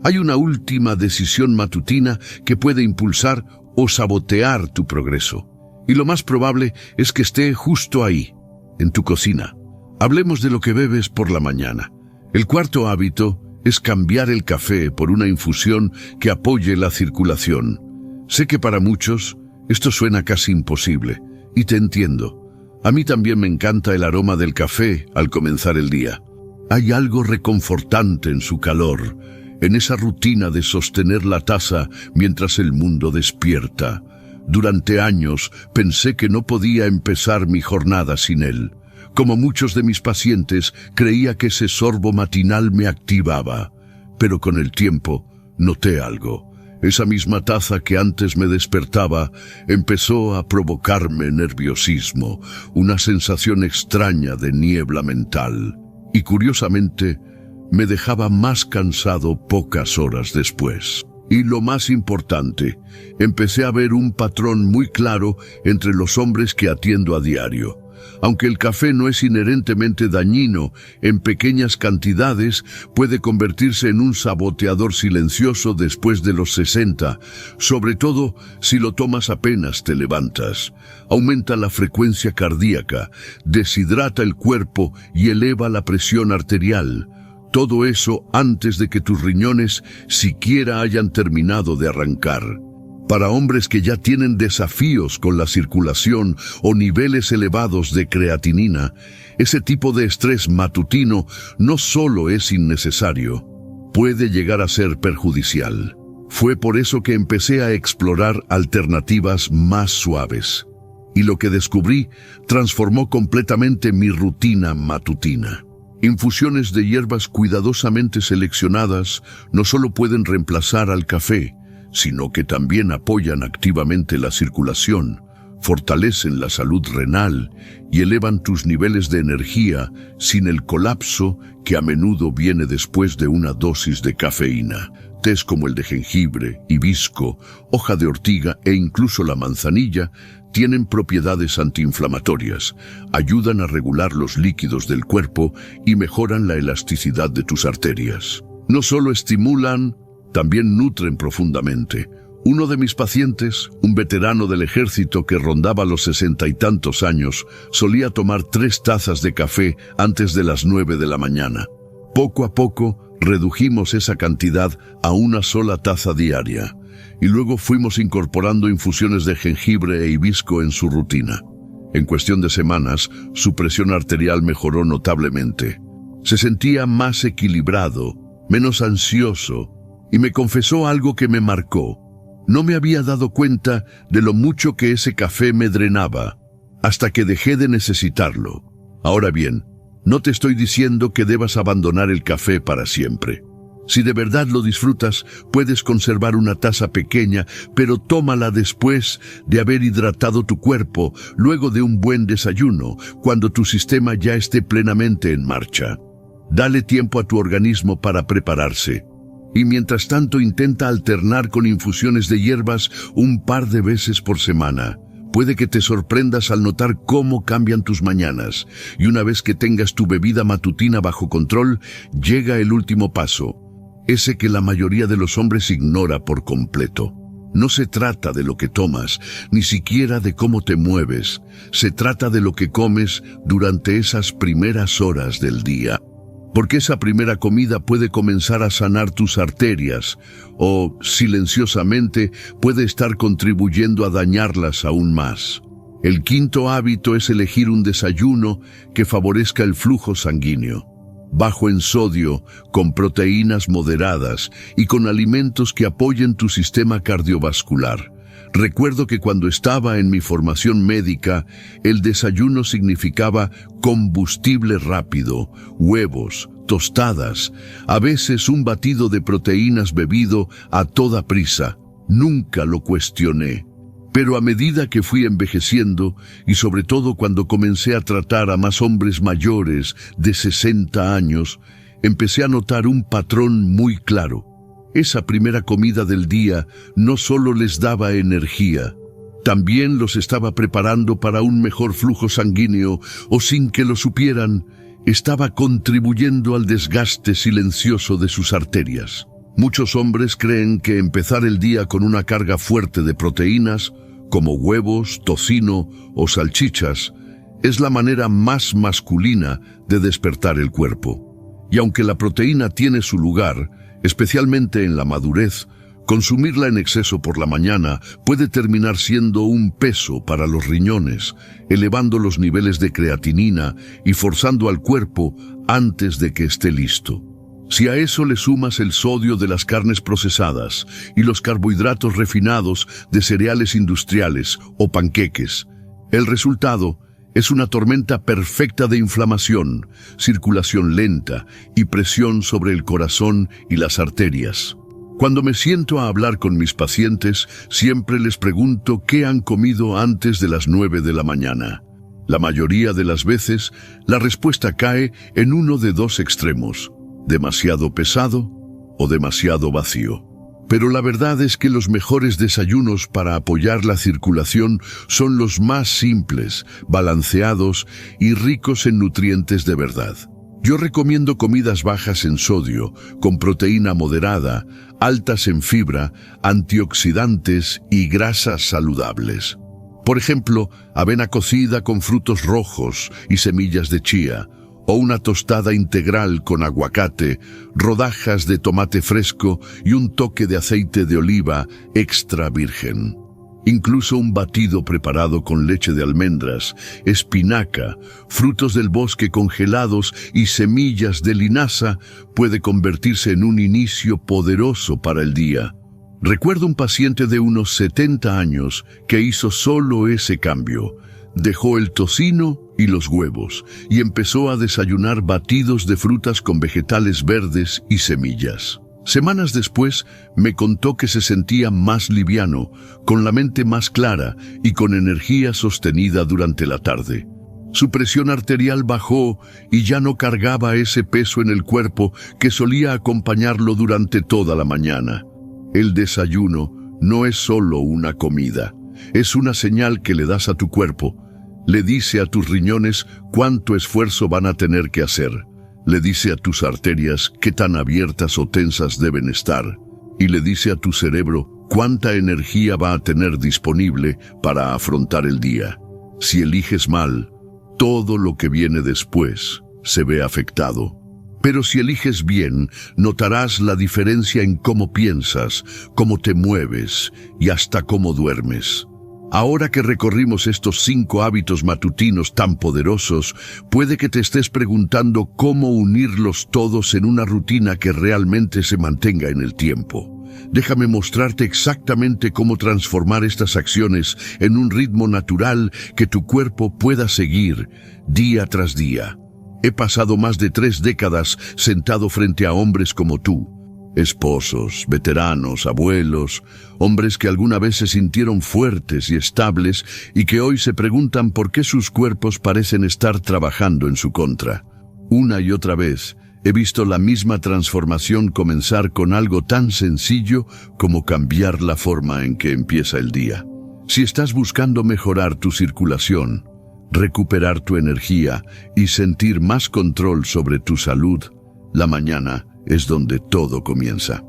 [SPEAKER 1] hay una última decisión matutina que puede impulsar o sabotear tu progreso. Y lo más probable es que esté justo ahí, en tu cocina. Hablemos de lo que bebes por la mañana. El cuarto hábito es cambiar el café por una infusión que apoye la circulación. Sé que para muchos esto suena casi imposible, y te entiendo. A mí también me encanta el aroma del café al comenzar el día. Hay algo reconfortante en su calor, en esa rutina de sostener la taza mientras el mundo despierta. Durante años pensé que no podía empezar mi jornada sin él. Como muchos de mis pacientes, creía que ese sorbo matinal me activaba. Pero con el tiempo, noté algo. Esa misma taza que antes me despertaba empezó a provocarme nerviosismo, una sensación extraña de niebla mental. Y curiosamente, me dejaba más cansado pocas horas después. Y lo más importante, empecé a ver un patrón muy claro entre los hombres que atiendo a diario. Aunque el café no es inherentemente dañino, en pequeñas cantidades puede convertirse en un saboteador silencioso después de los 60, sobre todo si lo tomas apenas te levantas. Aumenta la frecuencia cardíaca, deshidrata el cuerpo y eleva la presión arterial. Todo eso antes de que tus riñones siquiera hayan terminado de arrancar. Para hombres que ya tienen desafíos con la circulación o niveles elevados de creatinina, ese tipo de estrés matutino no solo es innecesario, puede llegar a ser perjudicial. Fue por eso que empecé a explorar alternativas más suaves. Y lo que descubrí transformó completamente mi rutina matutina. Infusiones de hierbas cuidadosamente seleccionadas no solo pueden reemplazar al café, sino que también apoyan activamente la circulación, fortalecen la salud renal y elevan tus niveles de energía sin el colapso que a menudo viene después de una dosis de cafeína. Tés como el de jengibre, hibisco, hoja de ortiga e incluso la manzanilla tienen propiedades antiinflamatorias, ayudan a regular los líquidos del cuerpo y mejoran la elasticidad de tus arterias. No solo estimulan, también nutren profundamente. Uno de mis pacientes, un veterano del ejército que rondaba los 60 y tantos años, solía tomar 3 tazas de café antes de las 9 de la mañana. Poco a poco redujimos esa cantidad a una sola taza diaria, y luego fuimos incorporando infusiones de jengibre e hibisco en su rutina. En cuestión de semanas, su presión arterial mejoró notablemente. Se sentía más equilibrado, menos ansioso, y me confesó algo que me marcó. No me había dado cuenta de lo mucho que ese café me drenaba, hasta que dejé de necesitarlo. Ahora bien, no te estoy diciendo que debas abandonar el café para siempre. Si de verdad lo disfrutas, puedes conservar una taza pequeña, pero tómala después de haber hidratado tu cuerpo, luego de un buen desayuno, cuando tu sistema ya esté plenamente en marcha. Dale tiempo a tu organismo para prepararse. Y mientras tanto intenta alternar con infusiones de hierbas un par de veces por semana. Puede que te sorprendas al notar cómo cambian tus mañanas. Y una vez que tengas tu bebida matutina bajo control, llega el último paso. Ese que la mayoría de los hombres ignora por completo. No se trata de lo que tomas, ni siquiera de cómo te mueves. Se trata de lo que comes durante esas primeras horas del día. Porque esa primera comida puede comenzar a sanar tus arterias o, silenciosamente, puede estar contribuyendo a dañarlas aún más. El quinto hábito es elegir un desayuno que favorezca el flujo sanguíneo, bajo en sodio, con proteínas moderadas y con alimentos que apoyen tu sistema cardiovascular. Recuerdo que cuando estaba en mi formación médica, el desayuno significaba combustible rápido, huevos, tostadas, a veces un batido de proteínas bebido a toda prisa. Nunca lo cuestioné. Pero a medida que fui envejeciendo, y sobre todo cuando comencé a tratar a más hombres mayores de 60 años, empecé a notar un patrón muy claro. Esa primera comida del día no solo les daba energía, También los estaba preparando para un mejor flujo sanguíneo, o sin que lo supieran, estaba contribuyendo al desgaste silencioso de sus arterias. Muchos hombres creen que empezar el día con una carga fuerte de proteínas, como huevos, tocino o salchichas, es la manera más masculina de despertar el cuerpo. Y aunque la proteína tiene su lugar, especialmente en la madurez, consumirla en exceso por la mañana puede terminar siendo un peso para los riñones, elevando los niveles de creatinina y forzando al cuerpo antes de que esté listo. Si a eso le sumas el sodio de las carnes procesadas y los carbohidratos refinados de cereales industriales o panqueques, el resultado es una tormenta perfecta de inflamación, circulación lenta y presión sobre el corazón y las arterias. Cuando me siento a hablar con mis pacientes, siempre les pregunto qué han comido antes de las 9 de la mañana. La mayoría de las veces, la respuesta cae en uno de dos extremos: demasiado pesado o demasiado vacío. Pero la verdad es que los mejores desayunos para apoyar la circulación son los más simples, balanceados y ricos en nutrientes de verdad. Yo recomiendo comidas bajas en sodio, con proteína moderada, altas en fibra, antioxidantes y grasas saludables. Por ejemplo, avena cocida con frutos rojos y semillas de chía, o una tostada integral con aguacate, rodajas de tomate fresco y un toque de aceite de oliva extra virgen. Incluso un batido preparado con leche de almendras, espinaca, frutos del bosque congelados y semillas de linaza puede convertirse en un inicio poderoso para el día. Recuerdo un paciente de unos 70 años que hizo solo ese cambio. Dejó el tocino y los huevos y empezó a desayunar batidos de frutas con vegetales verdes y semillas. Semanas después me contó que se sentía más liviano, con la mente más clara y con energía sostenida durante la tarde. Su presión arterial bajó y ya no cargaba ese peso en el cuerpo que solía acompañarlo durante toda la mañana. El desayuno no es solo una comida, es una señal que le das a tu cuerpo. Le dice a tus riñones cuánto esfuerzo van a tener que hacer. Le dice a tus arterias qué tan abiertas o tensas deben estar. Y le dice a tu cerebro cuánta energía va a tener disponible para afrontar el día. Si eliges mal, todo lo que viene después se ve afectado. Pero si eliges bien, notarás la diferencia en cómo piensas, cómo te mueves y hasta cómo duermes. Ahora que recorrimos estos 5 hábitos matutinos tan poderosos, puede que te estés preguntando cómo unirlos todos en una rutina que realmente se mantenga en el tiempo. Déjame mostrarte exactamente cómo transformar estas acciones en un ritmo natural que tu cuerpo pueda seguir día tras día. He pasado más de 3 décadas sentado frente a hombres como tú. Esposos, veteranos, abuelos, hombres que alguna vez se sintieron fuertes y estables y que hoy se preguntan por qué sus cuerpos parecen estar trabajando en su contra. Una y otra vez he visto la misma transformación comenzar con algo tan sencillo como cambiar la forma en que empieza el día. Si estás buscando mejorar tu circulación, recuperar tu energía y sentir más control sobre tu salud, la mañana es donde todo comienza.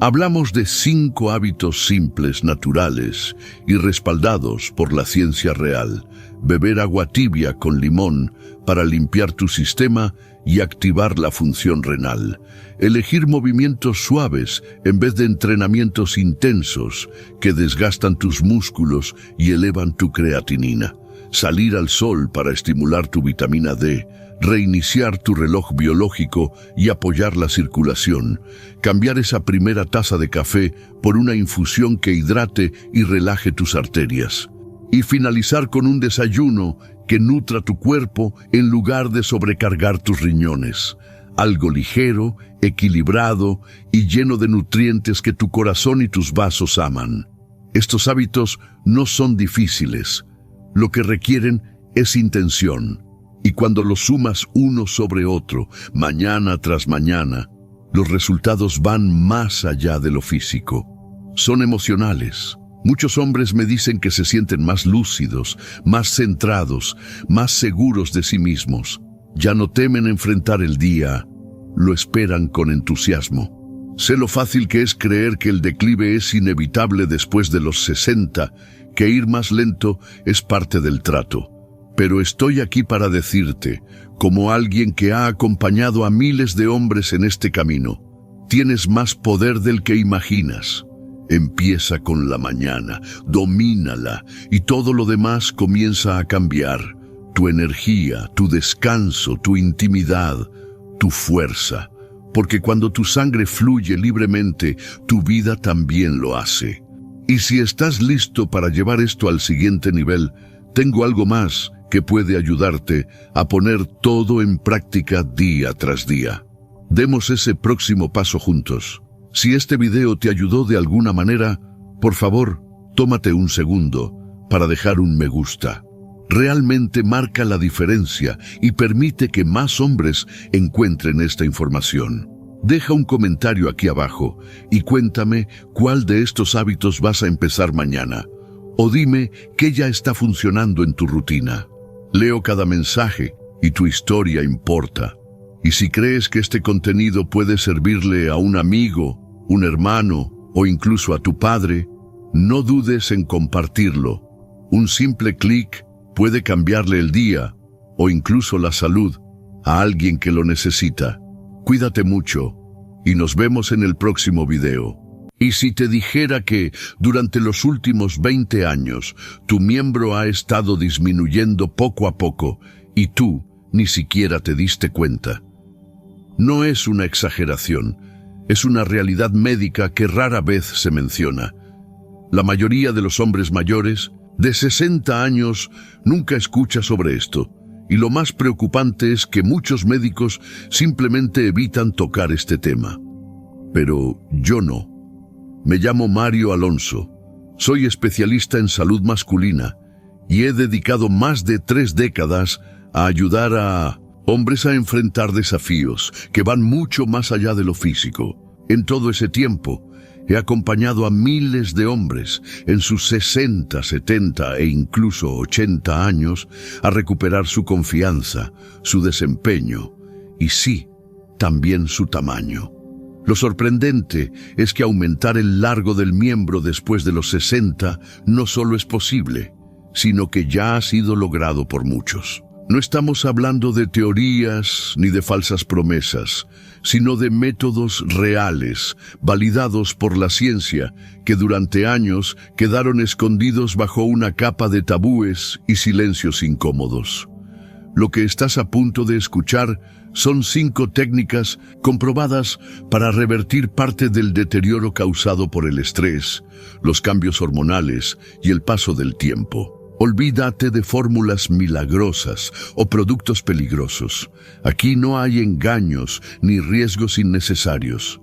[SPEAKER 1] Hablamos de 5 hábitos simples, naturales y respaldados por la ciencia real. Beber agua tibia con limón para limpiar tu sistema y activar la función renal. Elegir movimientos suaves en vez de entrenamientos intensos que desgastan tus músculos y elevan tu creatinina. Salir al sol para estimular tu vitamina D, reiniciar tu reloj biológico y apoyar la circulación, cambiar esa primera taza de café por una infusión que hidrate y relaje tus arterias, y finalizar con un desayuno que nutra tu cuerpo en lugar de sobrecargar tus riñones. Algo ligero, equilibrado y lleno de nutrientes que tu corazón y tus vasos aman. Estos hábitos no son difíciles. Lo que requieren es intención. Y cuando los sumas uno sobre otro, mañana tras mañana, los resultados van más allá de lo físico. Son emocionales, Muchos hombres me dicen que se sienten más lúcidos, más centrados, más seguros de sí mismos. Ya no temen enfrentar el día, lo esperan con entusiasmo. Sé lo fácil que es creer que el declive es inevitable después de los 60, que ir más lento es parte del trato. Pero estoy aquí para decirte, como alguien que ha acompañado a miles de hombres en este camino, tienes más poder del que imaginas. Empieza con la mañana, domínala y todo lo demás comienza a cambiar. Tu energía, tu descanso, tu intimidad, tu fuerza. Porque cuando tu sangre fluye libremente, tu vida también lo hace. Y si estás listo para llevar esto al siguiente nivel, tengo algo más que puede ayudarte a poner todo en práctica día tras día. Demos ese próximo paso juntos. Si este video te ayudó de alguna manera, por favor, tómate un segundo para dejar un me gusta. Realmente marca la diferencia y permite que más hombres encuentren esta información. Deja un comentario aquí abajo y cuéntame cuál de estos hábitos vas a empezar mañana. O dime qué ya está funcionando en tu rutina. Leo cada mensaje y tu historia importa. Y si crees que este contenido puede servirle a un amigo, un hermano o incluso a tu padre, no dudes en compartirlo. Un simple clic puede cambiarle el día o incluso la salud a alguien que lo necesita. Cuídate mucho y nos vemos en el próximo video. Y si te dijera que durante los últimos 20 años tu miembro ha estado disminuyendo poco a poco y tú ni siquiera te diste cuenta. No es una exageración, es una realidad médica que rara vez se menciona. La mayoría de los hombres mayores, de 60 años, nunca escucha sobre esto. Y lo más preocupante es que muchos médicos simplemente evitan tocar este tema. Pero yo no. Me llamo Mario Alonso. Soy especialista en salud masculina y he dedicado más de 3 décadas a ayudar a hombres a enfrentar desafíos que van mucho más allá de lo físico. En todo ese tiempo, he acompañado a miles de hombres en sus 60, 70 e incluso 80 años a recuperar su confianza, su desempeño y sí, también su tamaño. Lo sorprendente es que aumentar el largo del miembro después de los 60 no solo es posible, sino que ya ha sido logrado por muchos. No estamos hablando de teorías ni de falsas promesas, sino de métodos reales, validados por la ciencia, que durante años quedaron escondidos bajo una capa de tabúes y silencios incómodos. Lo que estás a punto de escuchar son 5 técnicas comprobadas para revertir parte del deterioro causado por el estrés, los cambios hormonales y el paso del tiempo. Olvídate de fórmulas milagrosas o productos peligrosos. Aquí no hay engaños ni riesgos innecesarios.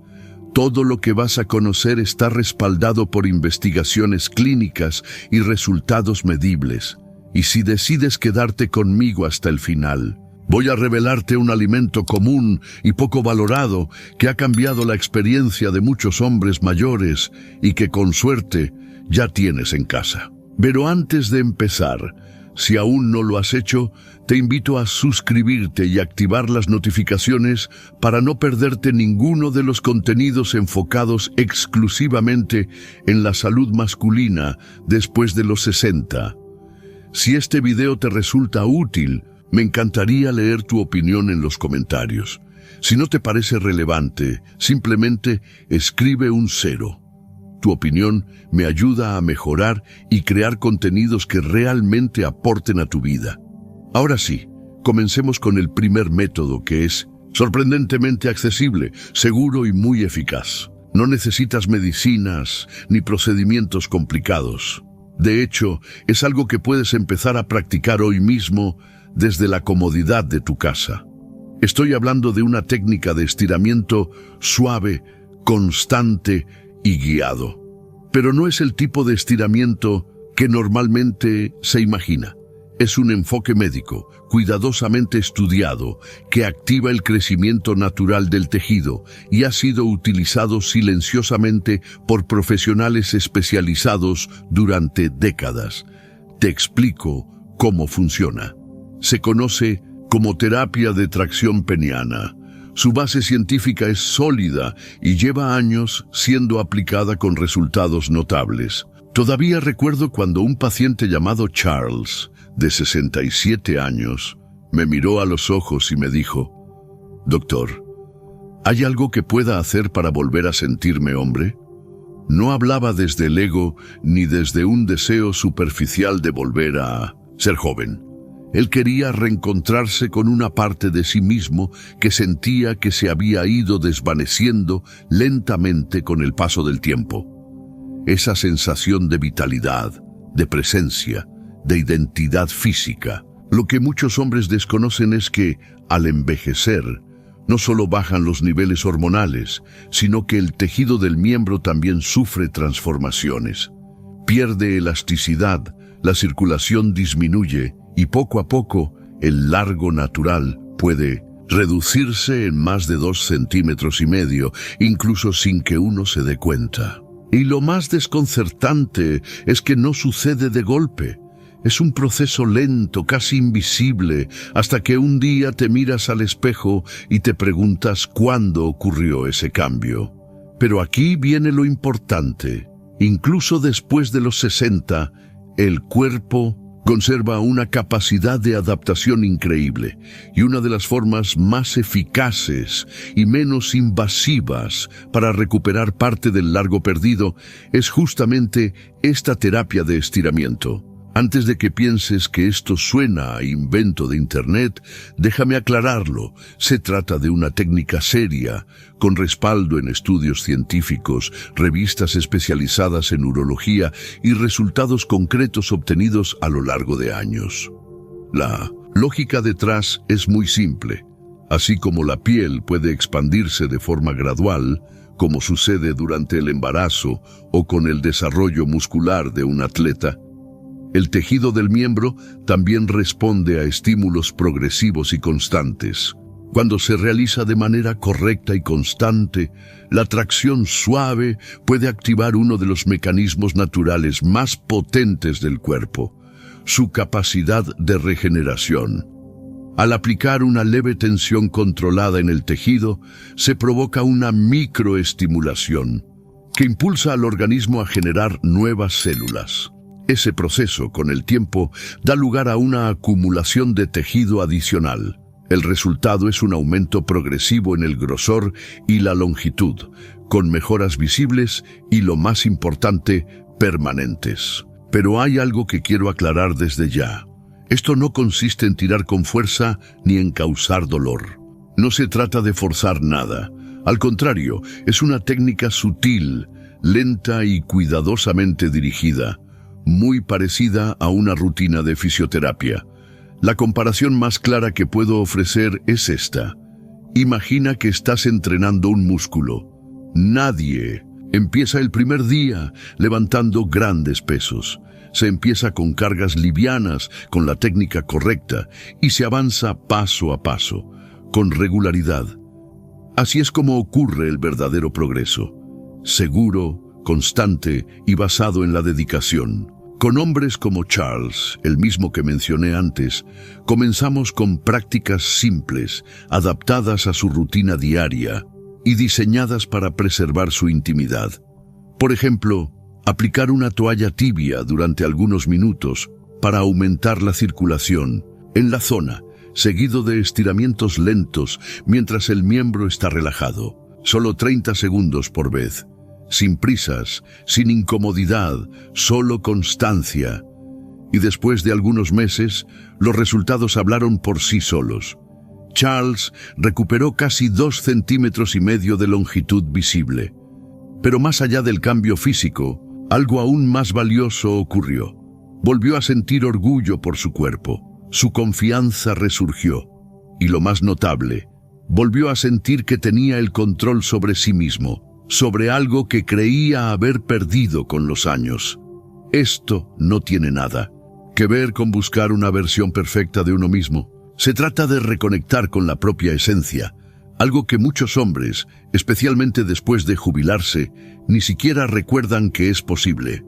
[SPEAKER 1] Todo lo que vas a conocer está respaldado por investigaciones clínicas y resultados medibles. Y si decides quedarte conmigo hasta el final, voy a revelarte un alimento común y poco valorado que ha cambiado la experiencia de muchos hombres mayores y que con suerte ya tienes en casa. Pero antes de empezar, si aún no lo has hecho, te invito a suscribirte y activar las notificaciones para no perderte ninguno de los contenidos enfocados exclusivamente en la salud masculina después de los 60. Si este video te resulta útil, me encantaría leer tu opinión en los comentarios. Si no te parece relevante, simplemente escribe un 0. Tu opinión me ayuda a mejorar y crear contenidos que realmente aporten a tu vida. Ahora sí, comencemos con el primer método, que es sorprendentemente accesible, seguro y muy eficaz. No necesitas medicinas ni procedimientos complicados. De hecho, es algo que puedes empezar a practicar hoy mismo desde la comodidad de tu casa. Estoy hablando de una técnica de estiramiento suave, constante y guiado. Pero no es el tipo de estiramiento que normalmente se imagina. Es un enfoque médico, cuidadosamente estudiado, que activa el crecimiento natural del tejido y ha sido utilizado silenciosamente por profesionales especializados durante décadas. Te explico cómo funciona. Se conoce como terapia de tracción peniana. Su base científica es sólida y lleva años siendo aplicada con resultados notables. Todavía recuerdo cuando un paciente llamado Charles, de 67 años, me miró a los ojos y me dijo: «Doctor, ¿hay algo que pueda hacer para volver a sentirme hombre?». No hablaba desde el ego ni desde un deseo superficial de volver a ser joven. Él quería reencontrarse con una parte de sí mismo que sentía que se había ido desvaneciendo lentamente con el paso del tiempo. Esa sensación de vitalidad, de presencia, de identidad física. Lo que muchos hombres desconocen es que, al envejecer, no solo bajan los niveles hormonales, sino que el tejido del miembro también sufre transformaciones. Pierde elasticidad, la circulación disminuye y poco a poco el largo natural puede reducirse en más de 2,5 centímetros, incluso sin que uno se dé cuenta. Y lo más desconcertante es que no sucede de golpe. Es un proceso lento, casi invisible, hasta que un día te miras al espejo y te preguntas cuándo ocurrió ese cambio. Pero aquí viene lo importante. Incluso después de los 60, el cuerpo conserva una capacidad de adaptación increíble, y una de las formas más eficaces y menos invasivas para recuperar parte del largo perdido es justamente esta terapia de estiramiento. Antes de que pienses que esto suena a invento de Internet, déjame aclararlo. Se trata de una técnica seria, con respaldo en estudios científicos, revistas especializadas en urología y resultados concretos obtenidos a lo largo de años. La lógica detrás es muy simple. Así como la piel puede expandirse de forma gradual, como sucede durante el embarazo o con el desarrollo muscular de un atleta, el tejido del miembro también responde a estímulos progresivos y constantes. Cuando se realiza de manera correcta y constante, la tracción suave puede activar uno de los mecanismos naturales más potentes del cuerpo, su capacidad de regeneración. Al aplicar una leve tensión controlada en el tejido, se provoca una microestimulación que impulsa al organismo a generar nuevas células. Ese proceso, con el tiempo, da lugar a una acumulación de tejido adicional. El resultado es un aumento progresivo en el grosor y la longitud, con mejoras visibles y, lo más importante, permanentes. Pero hay algo que quiero aclarar desde ya. Esto no consiste en tirar con fuerza ni en causar dolor. No se trata de forzar nada. Al contrario, es una técnica sutil, lenta y cuidadosamente dirigida, muy parecida a una rutina de fisioterapia. La comparación más clara que puedo ofrecer es esta. Imagina que estás entrenando un músculo. Nadie empieza el primer día levantando grandes pesos. Se empieza con cargas livianas, con la técnica correcta, y se avanza paso a paso, con regularidad. Así es como ocurre el verdadero progreso. Seguro, constante y basado en la dedicación. Con hombres como Charles, el mismo que mencioné antes, comenzamos con prácticas simples, adaptadas a su rutina diaria y diseñadas para preservar su intimidad. Por ejemplo, aplicar una toalla tibia durante algunos minutos para aumentar la circulación en la zona, seguido de estiramientos lentos mientras el miembro está relajado, solo 30 segundos por vez. Sin prisas, sin incomodidad, solo constancia. Y después de algunos meses, los resultados hablaron por sí solos. Charles recuperó casi 2,5 centímetros de longitud visible. Pero más allá del cambio físico, algo aún más valioso ocurrió. Volvió a sentir orgullo por su cuerpo. Su confianza resurgió. Y lo más notable, volvió a sentir que tenía el control sobre sí mismo, sobre algo que creía haber perdido con los años. Esto no tiene nada que ver con buscar una versión perfecta de uno mismo. Se trata de reconectar con la propia esencia, algo que muchos hombres, especialmente después de jubilarse, ni siquiera recuerdan que es posible.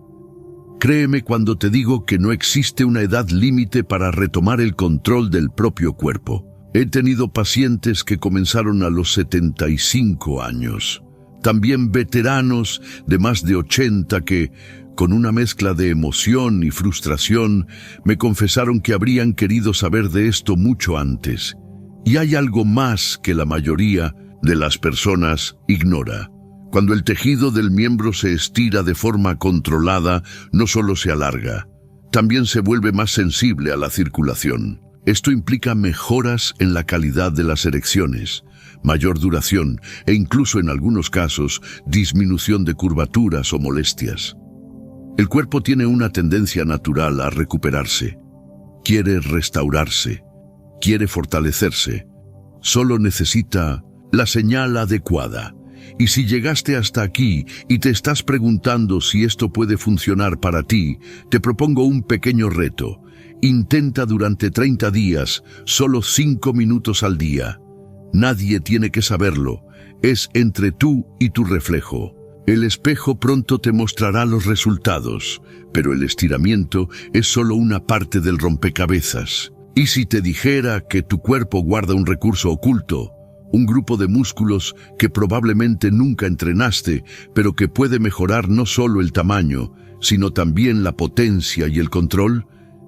[SPEAKER 1] Créeme cuando te digo que no existe una edad límite para retomar el control del propio cuerpo. He tenido pacientes que comenzaron a los 75 años. También veteranos de más de 80 que, con una mezcla de emoción y frustración, me confesaron que habrían querido saber de esto mucho antes. Y hay algo más que la mayoría de las personas ignora. Cuando el tejido del miembro se estira de forma controlada, no solo se alarga, también se vuelve más sensible a la circulación. Esto implica mejoras en la calidad de las erecciones, mayor duración e incluso en algunos casos disminución de curvaturas o molestias. El cuerpo tiene una tendencia natural a recuperarse. Quiere restaurarse, quiere fortalecerse. Solo necesita la señal adecuada. Y si llegaste hasta aquí y te estás preguntando si esto puede funcionar para ti, te propongo un pequeño reto. Intenta durante 30 días, solo 5 minutos al día. Nadie tiene que saberlo. Es entre tú y tu reflejo. El espejo pronto te mostrará los resultados, pero el estiramiento es solo una parte del rompecabezas. Y si te dijera que tu cuerpo guarda un recurso oculto, un grupo de músculos que probablemente nunca entrenaste, pero que puede mejorar no solo el tamaño, sino también la potencia y el control,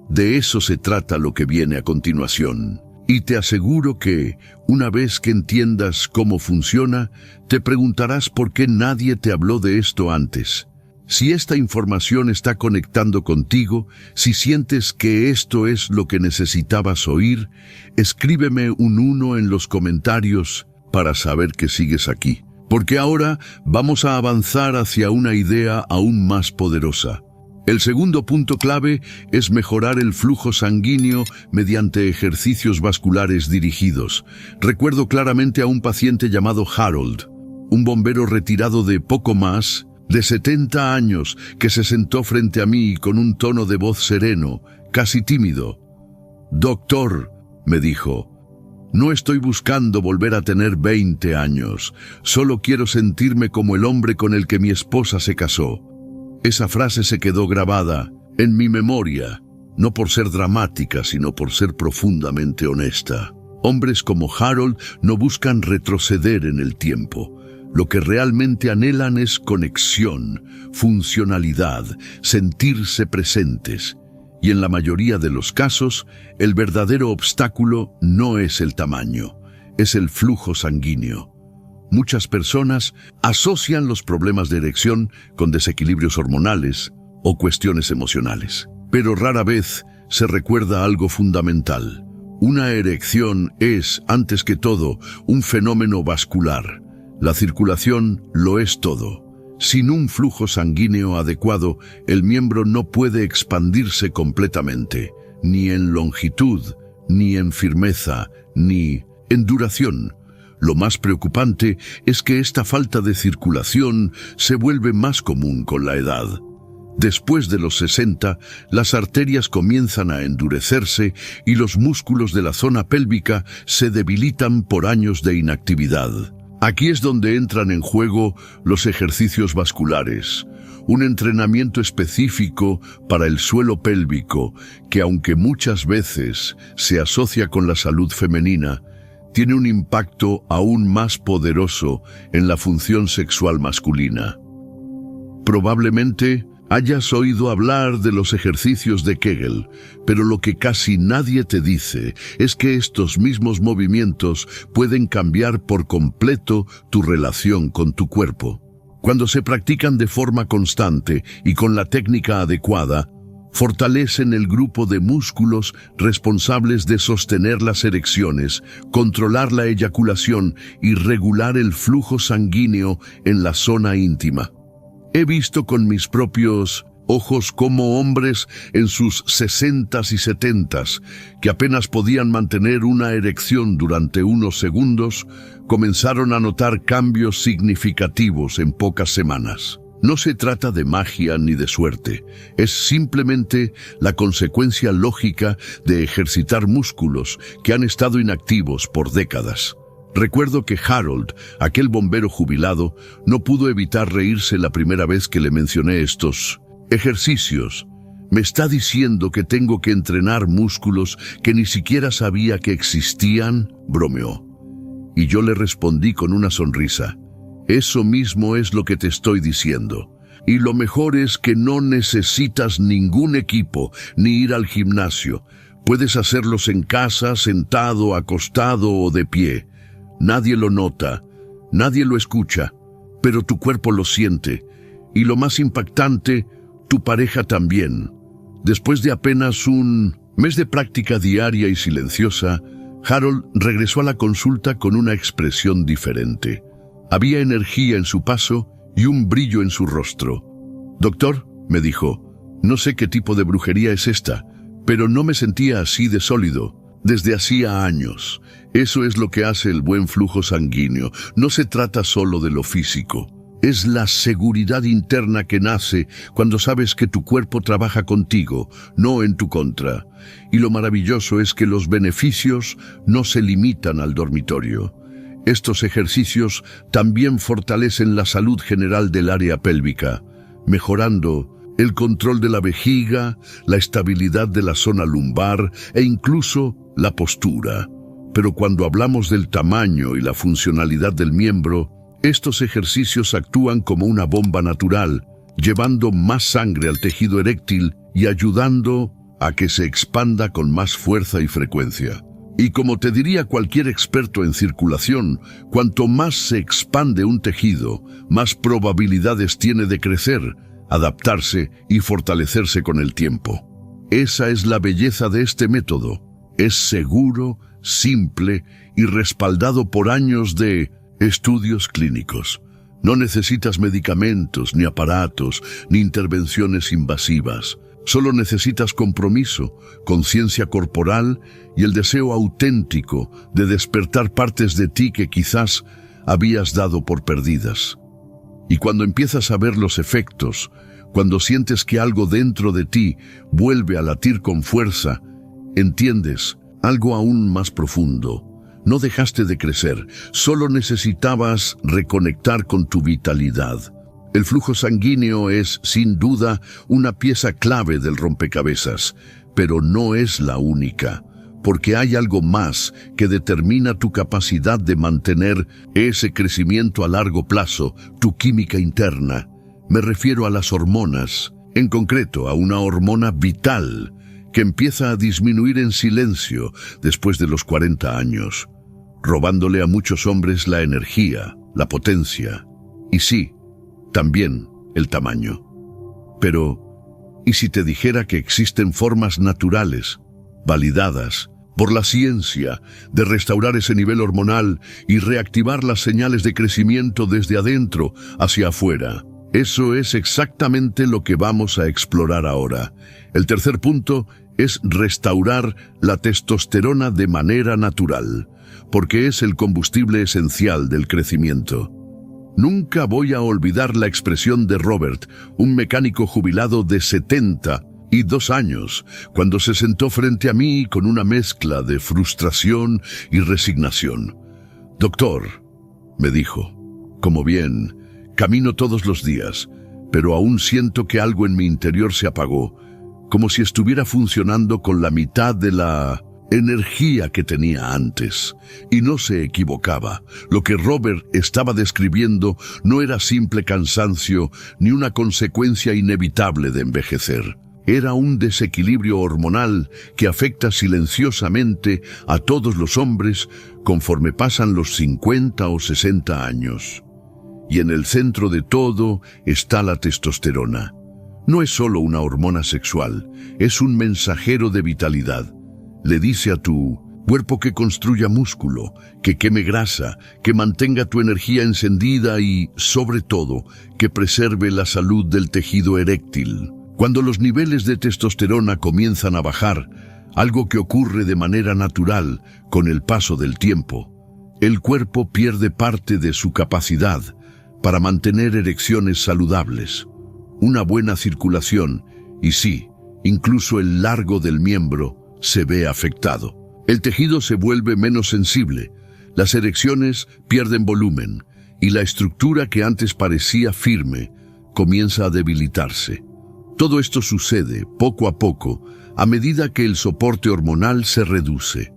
[SPEAKER 1] de eso se trata lo que viene a continuación. Y te aseguro que, una vez que entiendas cómo funciona, te preguntarás por qué nadie te habló de esto antes. Si esta información está conectando contigo, si sientes que esto es lo que necesitabas oír, escríbeme un 1 en los comentarios para saber que sigues aquí. Porque ahora vamos a avanzar hacia una idea aún más poderosa. El segundo punto clave es mejorar el flujo sanguíneo mediante ejercicios vasculares dirigidos. Recuerdo claramente a un paciente llamado Harold, un bombero retirado de poco más de 70 años, que se sentó frente a mí con un tono de voz sereno, casi tímido. «Doctor», me dijo, «no estoy buscando volver a tener 20 años. Solo quiero sentirme como el hombre con el que mi esposa se casó». Esa frase se quedó grabada en mi memoria, no por ser dramática, sino por ser profundamente honesta. Hombres como Harold no buscan retroceder en el tiempo. Lo que realmente anhelan es conexión, funcionalidad, sentirse presentes. Y en la mayoría de los casos, el verdadero obstáculo no es el tamaño, es el flujo sanguíneo. Muchas personas asocian los problemas de erección con desequilibrios hormonales o cuestiones emocionales. Pero rara vez se recuerda algo fundamental. Una erección es, antes que todo, un fenómeno vascular. La circulación lo es todo. Sin un flujo sanguíneo adecuado, el miembro no puede expandirse completamente, ni en longitud, ni en firmeza, ni en duración. Lo más preocupante es que esta falta de circulación se vuelve más común con la edad. Después de los 60, las arterias comienzan a endurecerse y los músculos de la zona pélvica se debilitan por años de inactividad. Aquí es donde entran en juego los ejercicios vasculares, un entrenamiento específico para el suelo pélvico que, aunque muchas veces se asocia con la salud femenina, tiene un impacto aún más poderoso en la función sexual masculina. Probablemente hayas oído hablar de los ejercicios de Kegel, pero lo que casi nadie te dice es que estos mismos movimientos pueden cambiar por completo tu relación con tu cuerpo. Cuando se practican de forma constante y con la técnica adecuada, fortalecen el grupo de músculos responsables de sostener las erecciones, controlar la eyaculación y regular el flujo sanguíneo en la zona íntima. He visto con mis propios ojos cómo hombres en sus 60s y 70s, que apenas podían mantener una erección durante unos segundos, comenzaron a notar cambios significativos en pocas semanas. No se trata de magia ni de suerte, es simplemente la consecuencia lógica de ejercitar músculos que han estado inactivos por décadas. Recuerdo que Harold, aquel bombero jubilado, no pudo evitar reírse la primera vez que le mencioné estos ejercicios. «¿Me está diciendo que tengo que entrenar músculos que ni siquiera sabía que existían?», bromeó. Y yo le respondí con una sonrisa. «Eso mismo es lo que te estoy diciendo. Y lo mejor es que no necesitas ningún equipo ni ir al gimnasio. Puedes hacerlos en casa, sentado, acostado o de pie. Nadie lo nota, nadie lo escucha, pero tu cuerpo lo siente. Y lo más impactante, tu pareja también». Después de apenas un mes de práctica diaria y silenciosa, Harold regresó a la consulta con una expresión diferente. Había energía en su paso y un brillo en su rostro. «Doctor», me dijo, «no sé qué tipo de brujería es esta, pero no me sentía así de sólido desde hacía años. Eso es lo que hace el buen flujo sanguíneo. No se trata solo de lo físico. Es la seguridad interna que nace cuando sabes que tu cuerpo trabaja contigo, no en tu contra. Y lo maravilloso es que los beneficios no se limitan al dormitorio. Estos ejercicios también fortalecen la salud general del área pélvica, mejorando el control de la vejiga, la estabilidad de la zona lumbar e incluso la postura. Pero cuando hablamos del tamaño y la funcionalidad del miembro, estos ejercicios actúan como una bomba natural, llevando más sangre al tejido eréctil y ayudando a que se expanda con más fuerza y frecuencia. Y como te diría cualquier experto en circulación, cuanto más se expande un tejido, más probabilidades tiene de crecer, adaptarse y fortalecerse con el tiempo. Esa es la belleza de este método. Es seguro, simple y respaldado por años de estudios clínicos. No necesitas medicamentos, ni aparatos, ni intervenciones invasivas. Solo necesitas compromiso, conciencia corporal y el deseo auténtico de despertar partes de ti que quizás habías dado por perdidas. Y cuando empiezas a ver los efectos, cuando sientes que algo dentro de ti vuelve a latir con fuerza, entiendes algo aún más profundo. No dejaste de crecer, solo necesitabas reconectar con tu vitalidad. El flujo sanguíneo es, sin duda, una pieza clave del rompecabezas, pero no es la única, porque hay algo más que determina tu capacidad de mantener ese crecimiento a largo plazo, tu química interna. Me refiero a las hormonas, en concreto a una hormona vital que empieza a disminuir en silencio después de los 40 años. Robándole a muchos hombres la energía, la potencia y sí, también el tamaño. Pero, ¿y si te dijera que existen formas naturales, validadas por la ciencia, de restaurar ese nivel hormonal y reactivar las señales de crecimiento desde adentro hacia afuera? Eso es exactamente lo que vamos a explorar ahora. El tercer punto es restaurar la testosterona de manera natural, porque es el combustible esencial del crecimiento. Nunca voy a olvidar la expresión de Robert, un mecánico jubilado de 72 años, cuando se sentó frente a mí con una mezcla de frustración y resignación. «Doctor», me dijo, «como bien, camino todos los días, pero aún siento que algo en mi interior se apagó, como si estuviera funcionando con la mitad de la energía que tenía antes». Y no se equivocaba. Lo que Robert estaba describiendo no era simple cansancio ni una consecuencia inevitable de envejecer. Era un desequilibrio hormonal que afecta silenciosamente a todos los hombres conforme pasan los 50 o 60 años. Y en el centro de todo está la testosterona. No es solo una hormona sexual, es un mensajero de vitalidad. Le dice a tu cuerpo que construya músculo, que queme grasa, que mantenga tu energía encendida y, sobre todo, que preserve la salud del tejido eréctil. Cuando los niveles de testosterona comienzan a bajar, algo que ocurre de manera natural con el paso del tiempo, el cuerpo pierde parte de su capacidad para mantener erecciones saludables, una buena circulación y sí, incluso el largo del miembro se ve afectado. El tejido se vuelve menos sensible, las erecciones pierden volumen y la estructura que antes parecía firme comienza a debilitarse. Todo esto sucede poco a poco a medida que el soporte hormonal se reduce.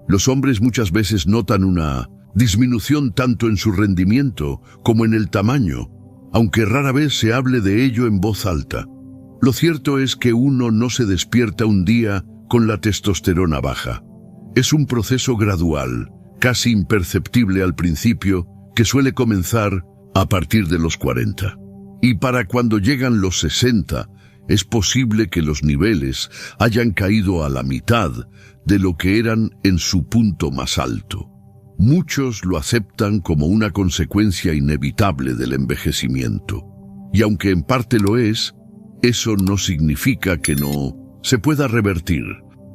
[SPEAKER 1] Los hombres muchas veces notan una disminución tanto en su rendimiento como en el tamaño, aunque rara vez se hable de ello en voz alta. Lo cierto es que uno no se despierta un día con la testosterona baja. Es un proceso gradual, casi imperceptible al principio, que suele comenzar a partir de los 40. Y para cuando llegan los 60, es posible que los niveles hayan caído a la mitad de lo que eran en su punto más alto. Muchos lo aceptan como una consecuencia inevitable del envejecimiento. Y aunque en parte lo es, eso no significa que no se pueda revertir.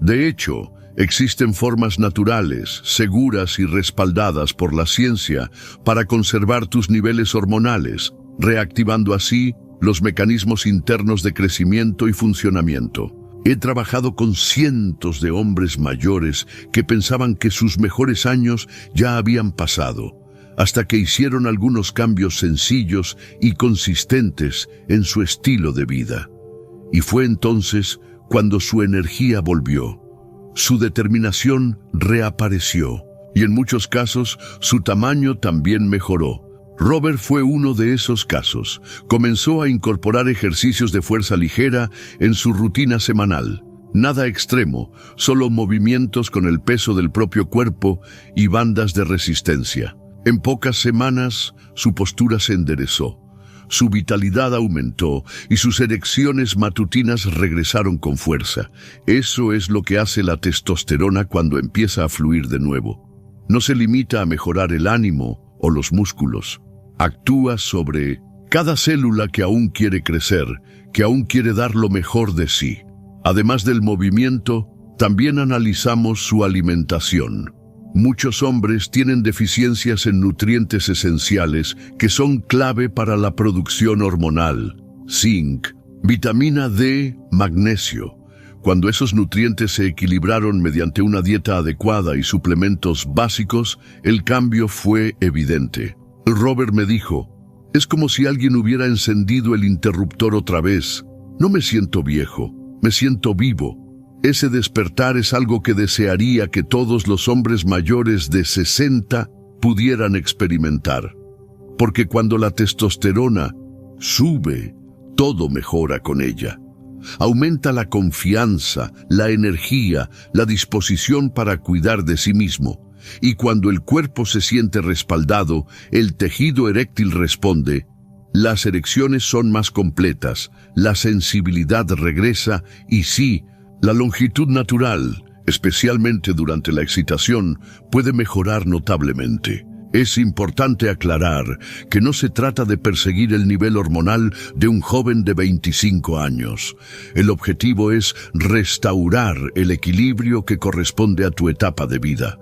[SPEAKER 1] De hecho, existen formas naturales, seguras y respaldadas por la ciencia para conservar tus niveles hormonales, reactivando así los mecanismos internos de crecimiento y funcionamiento. He trabajado con cientos de hombres mayores que pensaban que sus mejores años ya habían pasado, hasta que hicieron algunos cambios sencillos y consistentes en su estilo de vida. Y fue entonces cuando su energía volvió, su determinación reapareció, y en muchos casos su tamaño también mejoró. Robert fue uno de esos casos. Comenzó a incorporar ejercicios de fuerza ligera en su rutina semanal. Nada extremo, solo movimientos con el peso del propio cuerpo y bandas de resistencia. En pocas semanas, su postura se enderezó. Su vitalidad aumentó y sus erecciones matutinas regresaron con fuerza. Eso es lo que hace la testosterona cuando empieza a fluir de nuevo. No se limita a mejorar el ánimo o los músculos. Actúa sobre cada célula que aún quiere crecer, que aún quiere dar lo mejor de sí. Además del movimiento, también analizamos su alimentación. Muchos hombres tienen deficiencias en nutrientes esenciales que son clave para la producción hormonal: zinc, vitamina D, magnesio. Cuando esos nutrientes se equilibraron mediante una dieta adecuada y suplementos básicos, el cambio fue evidente. Robert me dijo: es como si alguien hubiera encendido el interruptor otra vez. No me siento viejo, me siento vivo. Ese despertar es algo que desearía que todos los hombres mayores de 60 pudieran experimentar. Porque cuando la testosterona sube, todo mejora con ella. Aumenta la confianza, la energía, la disposición para cuidar de sí mismo. Y cuando el cuerpo se siente respaldado, el tejido eréctil responde. Las erecciones son más completas, la sensibilidad regresa y sí, la longitud natural, especialmente durante la excitación, puede mejorar notablemente. Es importante aclarar que no se trata de perseguir el nivel hormonal de un joven de 25 años. El objetivo es restaurar el equilibrio que corresponde a tu etapa de vida.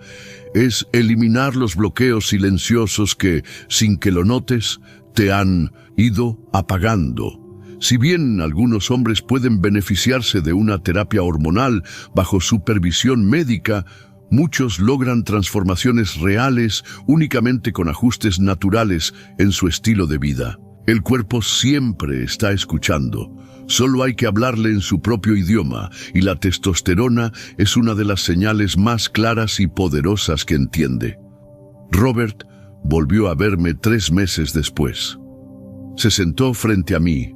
[SPEAKER 1] Es eliminar los bloqueos silenciosos que, sin que lo notes, te han ido apagando. Si bien algunos hombres pueden beneficiarse de una terapia hormonal bajo supervisión médica, muchos logran transformaciones reales únicamente con ajustes naturales en su estilo de vida. El cuerpo siempre está escuchando. Solo hay que hablarle en su propio idioma, y la testosterona es una de las señales más claras y poderosas que entiende. Robert volvió a verme 3 meses después. Se sentó frente a mí,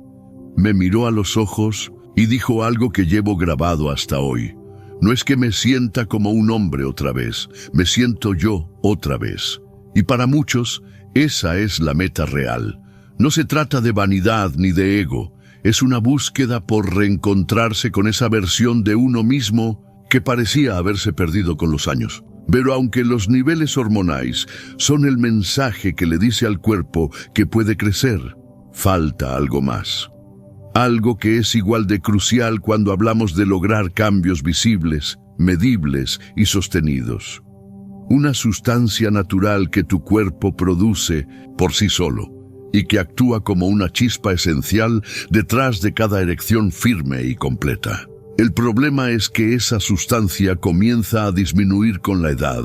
[SPEAKER 1] me miró a los ojos y dijo algo que llevo grabado hasta hoy. No es que me sienta como un hombre otra vez, me siento yo otra vez. Y para muchos, esa es la meta real. No se trata de vanidad ni de ego, es una búsqueda por reencontrarse con esa versión de uno mismo que parecía haberse perdido con los años. Pero aunque los niveles hormonales son el mensaje que le dice al cuerpo que puede crecer, falta algo más. Algo que es igual de crucial cuando hablamos de lograr cambios visibles, medibles y sostenidos. Una sustancia natural que tu cuerpo produce por sí solo. y que actúa como una chispa esencial detrás de cada erección firme y completa. El problema es que esa sustancia comienza a disminuir con la edad,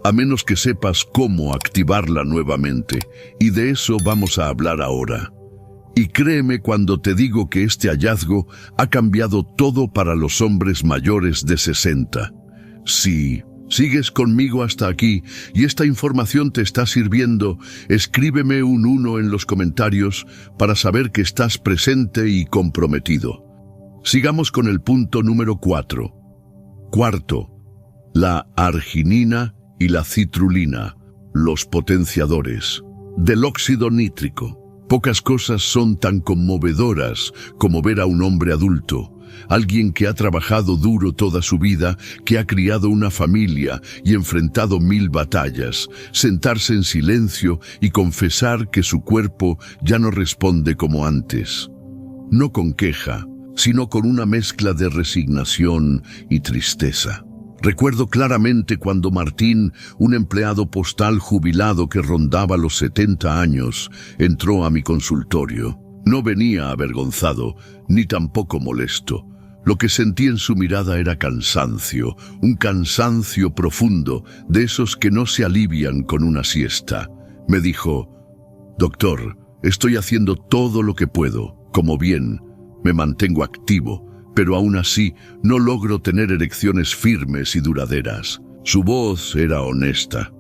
[SPEAKER 1] a menos que sepas cómo activarla nuevamente, y de eso vamos a hablar ahora. Y créeme cuando te digo que este hallazgo ha cambiado todo para los hombres mayores de 60. Si sigues conmigo hasta aquí y esta información te está sirviendo, escríbeme un 1 en los comentarios para saber que estás presente y comprometido. Sigamos con el punto número 4. Cuarto, la arginina y la citrulina, los potenciadores del óxido nítrico. Pocas cosas son tan conmovedoras como ver a un hombre adulto, alguien que ha trabajado duro toda su vida, que ha criado una familia y enfrentado 1000 batallas, sentarse en silencio y confesar que su cuerpo ya no responde como antes. No con queja, sino con una mezcla de resignación y tristeza. Recuerdo claramente cuando Martín, un empleado postal jubilado que rondaba los 70 años, entró a mi consultorio. No venía avergonzado, ni tampoco molesto. Lo que sentí en su mirada era cansancio, un cansancio profundo, de esos que no se alivian con una siesta. Me dijo: «Doctor, estoy haciendo todo lo que puedo, como bien, me mantengo activo, pero aún así no logro tener erecciones firmes y duraderas». Su voz era honesta.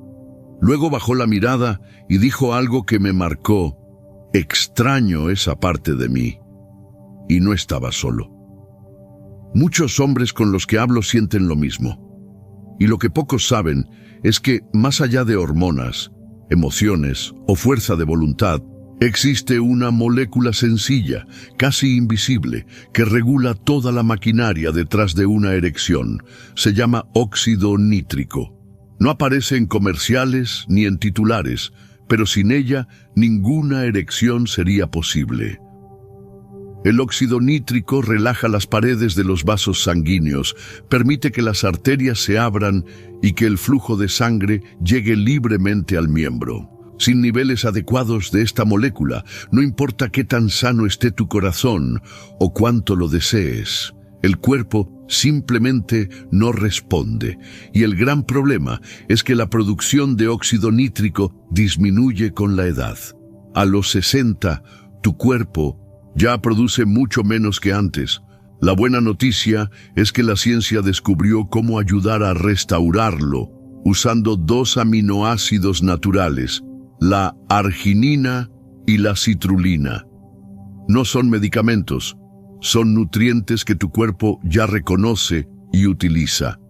[SPEAKER 1] Luego bajó la mirada y dijo algo que me marcó: «Extraño esa parte de mí». Y no estaba solo. Muchos hombres con los que hablo sienten lo mismo. Y lo que pocos saben es que, más allá de hormonas, emociones o fuerza de voluntad, existe una molécula sencilla, casi invisible, que regula toda la maquinaria detrás de una erección. Se llama óxido nítrico. No aparece en comerciales ni en titulares, pero sin ella ninguna erección sería posible. El óxido nítrico relaja las paredes de los vasos sanguíneos, permite que las arterias se abran y que el flujo de sangre llegue libremente al miembro. Sin niveles adecuados de esta molécula, no importa qué tan sano esté tu corazón o cuánto lo desees, el cuerpo simplemente no responde. Y el gran problema es que la producción de óxido nítrico disminuye con la edad. A los 60, tu cuerpo ya produce mucho menos que antes. La buena noticia es que la ciencia descubrió cómo ayudar a restaurarlo usando 2 aminoácidos naturales, la arginina y la citrulina. No son medicamentos, son nutrientes que tu cuerpo ya reconoce y utiliza.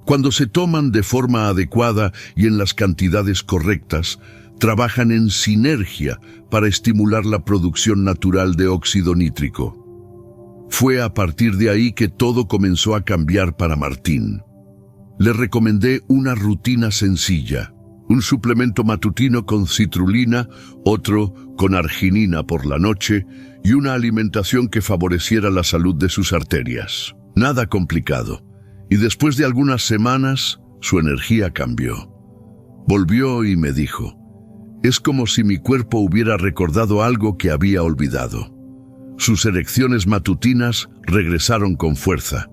[SPEAKER 1] Cuando se toman de forma adecuada y en las cantidades correctas, trabajan en sinergia para estimular la producción natural de óxido nítrico. Fue a partir de ahí que todo comenzó a cambiar para Martín. Le recomendé una rutina sencilla: un suplemento matutino con citrulina, otro con arginina por la noche y una alimentación que favoreciera la salud de sus arterias. Nada complicado. Y después de algunas semanas, su energía cambió. Volvió y me dijo: «Es como si mi cuerpo hubiera recordado algo que había olvidado». Sus erecciones matutinas regresaron con fuerza.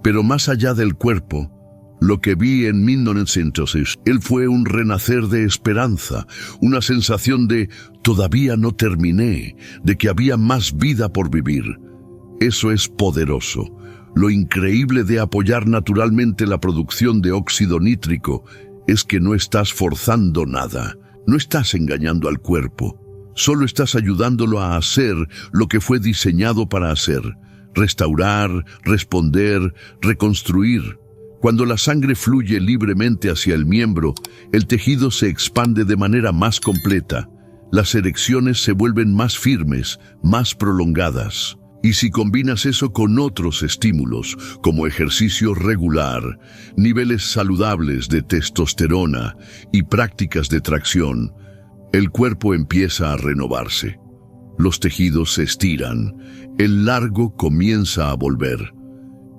[SPEAKER 1] Pero más allá del cuerpo, lo que vi en 1906, él fue un renacer de esperanza, una sensación de todavía no terminé, de que había más vida por vivir. Eso es poderoso. Lo increíble de apoyar naturalmente la producción de óxido nítrico es que no estás forzando nada, no estás engañando al cuerpo, solo estás ayudándolo a hacer lo que fue diseñado para hacer: restaurar, responder, reconstruir. Cuando la sangre fluye libremente hacia el miembro, el tejido se expande de manera más completa. Las erecciones se vuelven más firmes, más prolongadas. Y si combinas eso con otros estímulos, como ejercicio regular, niveles saludables de testosterona y prácticas de tracción, el cuerpo empieza a renovarse. Los tejidos se estiran, el largo comienza a volver.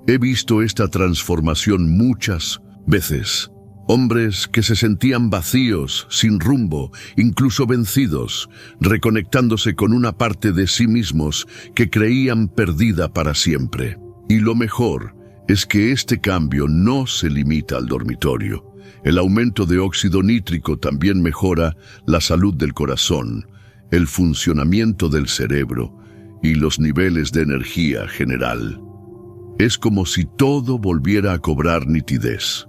[SPEAKER 1] He visto esta transformación muchas veces. Hombres que se sentían vacíos, sin rumbo, incluso vencidos, reconectándose con una parte de sí mismos que creían perdida para siempre. Y lo mejor es que este cambio no se limita al dormitorio. El aumento de óxido nítrico también mejora la salud del corazón, el funcionamiento del cerebro y los niveles de energía general. Es como si todo volviera a cobrar nitidez.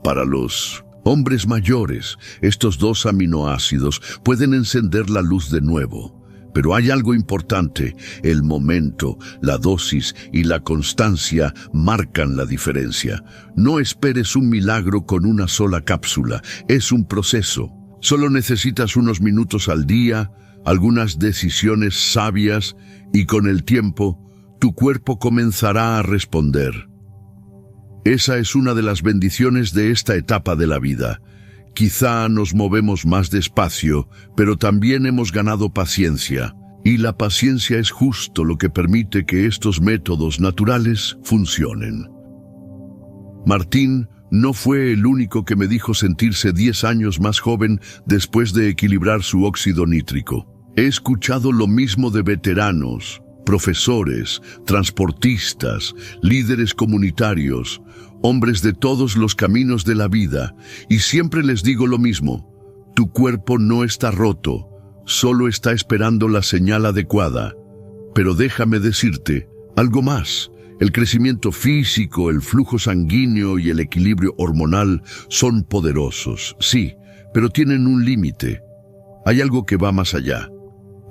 [SPEAKER 1] Para los hombres mayores, estos 2 aminoácidos pueden encender la luz de nuevo. Pero hay algo importante: el momento, la dosis y la constancia marcan la diferencia. No esperes un milagro con una sola cápsula, es un proceso. Solo necesitas unos minutos al día, algunas decisiones sabias, y con el tiempo, tu cuerpo comenzará a responder. Esa es una de las bendiciones de esta etapa de la vida. Quizá nos movemos más despacio, pero también hemos ganado paciencia. Y la paciencia es justo lo que permite que estos métodos naturales funcionen. Martín no fue el único que me dijo sentirse 10 años más joven después de equilibrar su óxido nítrico. He escuchado lo mismo de veteranos, profesores, transportistas, líderes comunitarios, hombres de todos los caminos de la vida, y siempre les digo lo mismo: tu cuerpo no está roto, solo está esperando la señal adecuada. Pero déjame decirte algo más. El crecimiento físico, el flujo sanguíneo y el equilibrio hormonal son poderosos, sí, pero tienen un límite. Hay algo que va más allá,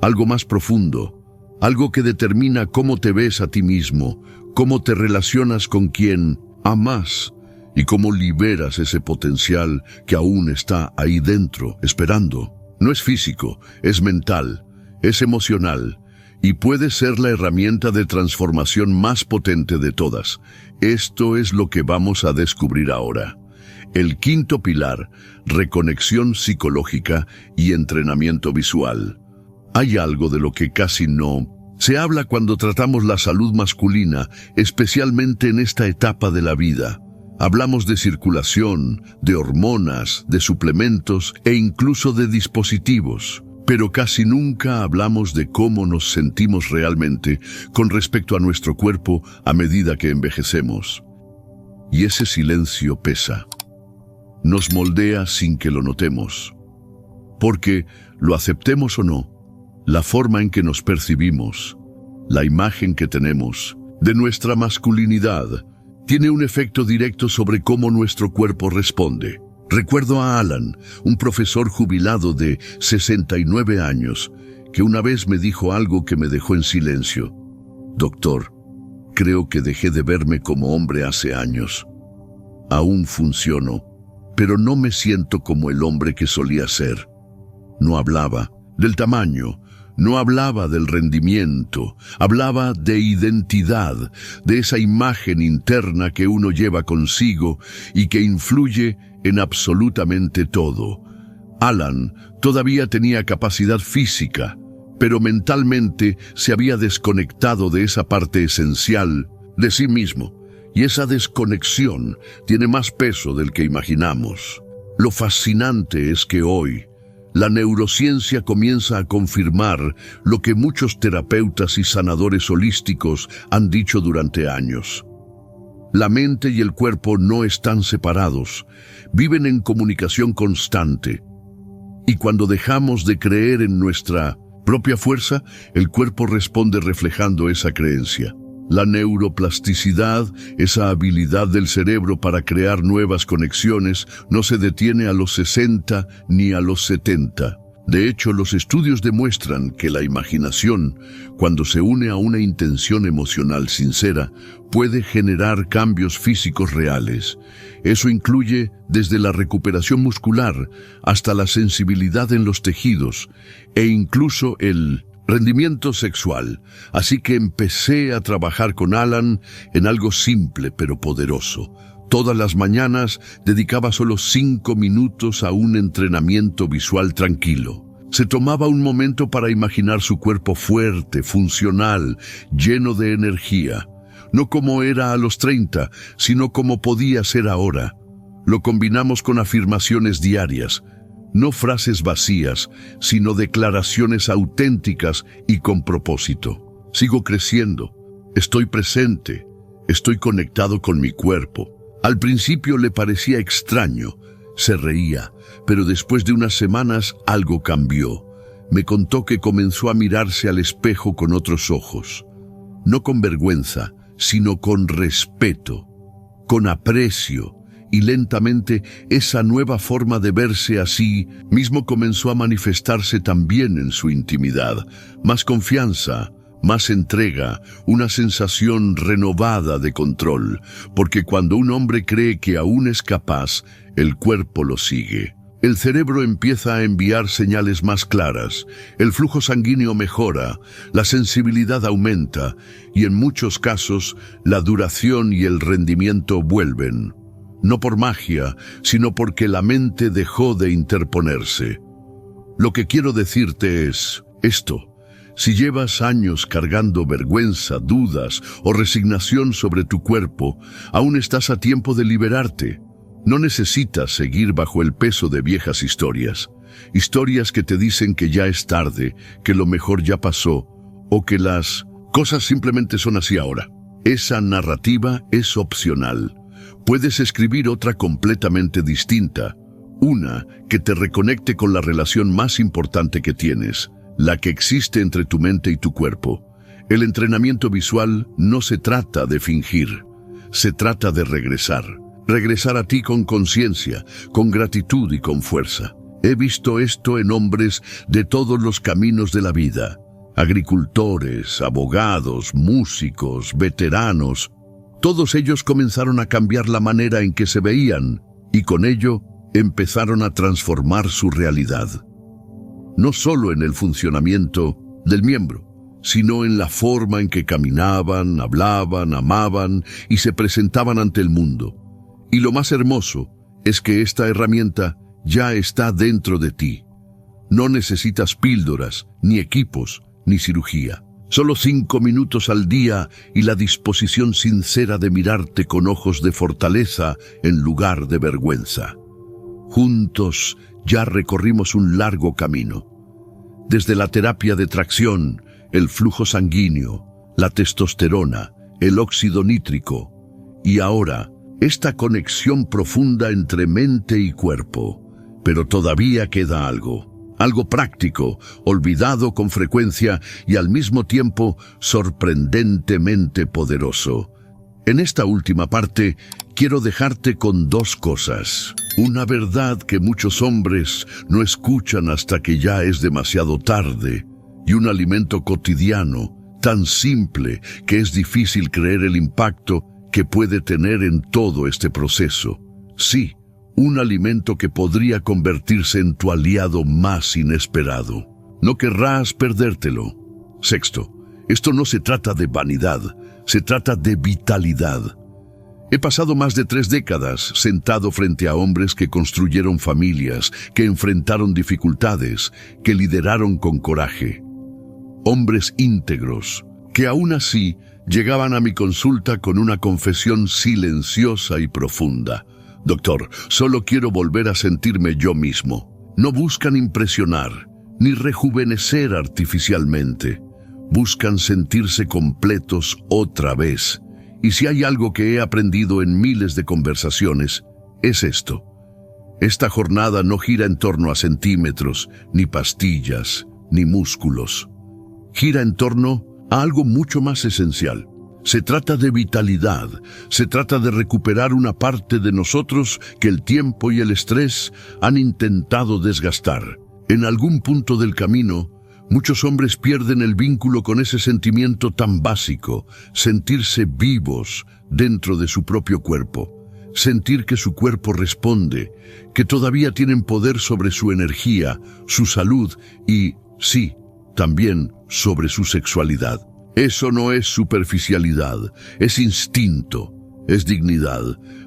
[SPEAKER 1] algo más profundo, algo que determina cómo te ves a ti mismo, cómo te relacionas con quien amas y cómo liberas ese potencial que aún está ahí dentro, esperando. No es físico, es mental, es emocional y puede ser la herramienta de transformación más potente de todas. Esto es lo que vamos a descubrir ahora. El quinto pilar: reconexión psicológica y entrenamiento visual. Hay algo de lo que casi no se habla cuando tratamos la salud masculina, especialmente en esta etapa de la vida. Hablamos de circulación, de hormonas, de suplementos e incluso de dispositivos, pero casi nunca hablamos de cómo nos sentimos realmente con respecto a nuestro cuerpo a medida que envejecemos. Y ese silencio pesa. Nos moldea sin que lo notemos. Porque, lo aceptemos o no, la forma en que nos percibimos, la imagen que tenemos de nuestra masculinidad, tiene un efecto directo sobre cómo nuestro cuerpo responde. Recuerdo a Alan, un profesor jubilado de 69 años, que una vez me dijo algo que me dejó en silencio. Doctor, creo que dejé de verme como hombre hace años. Aún funciono, pero no me siento como el hombre que solía ser. No hablaba del tamaño, no hablaba del rendimiento, hablaba de identidad, de esa imagen interna que uno lleva consigo y que influye en absolutamente todo. Alan todavía tenía capacidad física, pero mentalmente se había desconectado de esa parte esencial de sí mismo, y esa desconexión tiene más peso del que imaginamos. Lo fascinante es que hoy, la neurociencia comienza a confirmar lo que muchos terapeutas y sanadores holísticos han dicho durante años. La mente y el cuerpo no están separados, viven en comunicación constante. Y cuando dejamos de creer en nuestra propia fuerza, el cuerpo responde reflejando esa creencia. La neuroplasticidad, esa habilidad del cerebro para crear nuevas conexiones, no se detiene a los 60 ni a los 70. De hecho, los estudios demuestran que la imaginación, cuando se une a una intención emocional sincera, puede generar cambios físicos reales. Eso incluye desde la recuperación muscular hasta la sensibilidad en los tejidos e incluso el rendimiento sexual. Así que empecé a trabajar con Alan en algo simple pero poderoso. Todas las mañanas dedicaba solo 5 minutos a un entrenamiento visual tranquilo. Se tomaba un momento para imaginar su cuerpo fuerte, funcional, lleno de energía. No como era a los 30, sino como podía ser ahora. Lo combinamos con afirmaciones diarias, no frases vacías, sino declaraciones auténticas y con propósito. Sigo creciendo, estoy presente, estoy conectado con mi cuerpo. Al principio le parecía extraño, se reía, pero después de unas semanas algo cambió. Me contó que comenzó a mirarse al espejo con otros ojos, no con vergüenza, sino con respeto, con aprecio, y lentamente esa nueva forma de verse así mismo comenzó a manifestarse también en su intimidad. Más confianza, más entrega, una sensación renovada de control, porque cuando un hombre cree que aún es capaz, el cuerpo lo sigue. El cerebro empieza a enviar señales más claras, el flujo sanguíneo mejora, la sensibilidad aumenta y en muchos casos la duración y el rendimiento vuelven. No por magia, sino porque la mente dejó de interponerse. Lo que quiero decirte es esto: si llevas años cargando vergüenza, dudas o resignación sobre tu cuerpo, aún estás a tiempo de liberarte. No necesitas seguir bajo el peso de viejas historias, historias que te dicen que ya es tarde, que lo mejor ya pasó, o que las cosas simplemente son así ahora. Esa narrativa es opcional. Puedes escribir otra completamente distinta, una que te reconecte con la relación más importante que tienes, la que existe entre tu mente y tu cuerpo. El entrenamiento visual no se trata de fingir, se trata de regresar. Regresar a ti con conciencia, con gratitud y con fuerza. He visto esto en hombres de todos los caminos de la vida. Agricultores, abogados, músicos, veteranos. Todos ellos comenzaron a cambiar la manera en que se veían y con ello empezaron a transformar su realidad. No solo en el funcionamiento del miembro, sino en la forma en que caminaban, hablaban, amaban y se presentaban ante el mundo. Y lo más hermoso es que esta herramienta ya está dentro de ti. No necesitas píldoras, ni equipos, ni cirugía. Solo 5 minutos al día y la disposición sincera de mirarte con ojos de fortaleza en lugar de vergüenza. Juntos ya recorrimos un largo camino. Desde la terapia de tracción, el flujo sanguíneo, la testosterona, el óxido nítrico y ahora esta conexión profunda entre mente y cuerpo. Pero todavía queda algo práctico, olvidado con frecuencia y al mismo tiempo sorprendentemente poderoso. En esta última parte, quiero dejarte con 2 cosas. Una verdad que muchos hombres no escuchan hasta que ya es demasiado tarde, y un alimento cotidiano, tan simple que es difícil creer el impacto que puede tener en todo este proceso. Sí, un alimento que podría convertirse en tu aliado más inesperado. No querrás perdértelo. 6. Esto no se trata de vanidad, se trata de vitalidad. He pasado más de 3 décadas sentado frente a hombres que construyeron familias, que enfrentaron dificultades, que lideraron con coraje. Hombres íntegros, que aún así llegaban a mi consulta con una confesión silenciosa y profunda. Doctor, solo quiero volver a sentirme yo mismo. No buscan impresionar, ni rejuvenecer artificialmente. Buscan sentirse completos otra vez. Y si hay algo que he aprendido en miles de conversaciones, es esto. Esta jornada no gira en torno a centímetros, ni pastillas, ni músculos. Gira en torno a algo mucho más esencial. Se trata de vitalidad, se trata de recuperar una parte de nosotros que el tiempo y el estrés han intentado desgastar. En algún punto del camino, muchos hombres pierden el vínculo con ese sentimiento tan básico, sentirse vivos dentro de su propio cuerpo, sentir que su cuerpo responde, que todavía tienen poder sobre su energía, su salud y, sí, también sobre su sexualidad. Eso no es superficialidad, es instinto, es dignidad.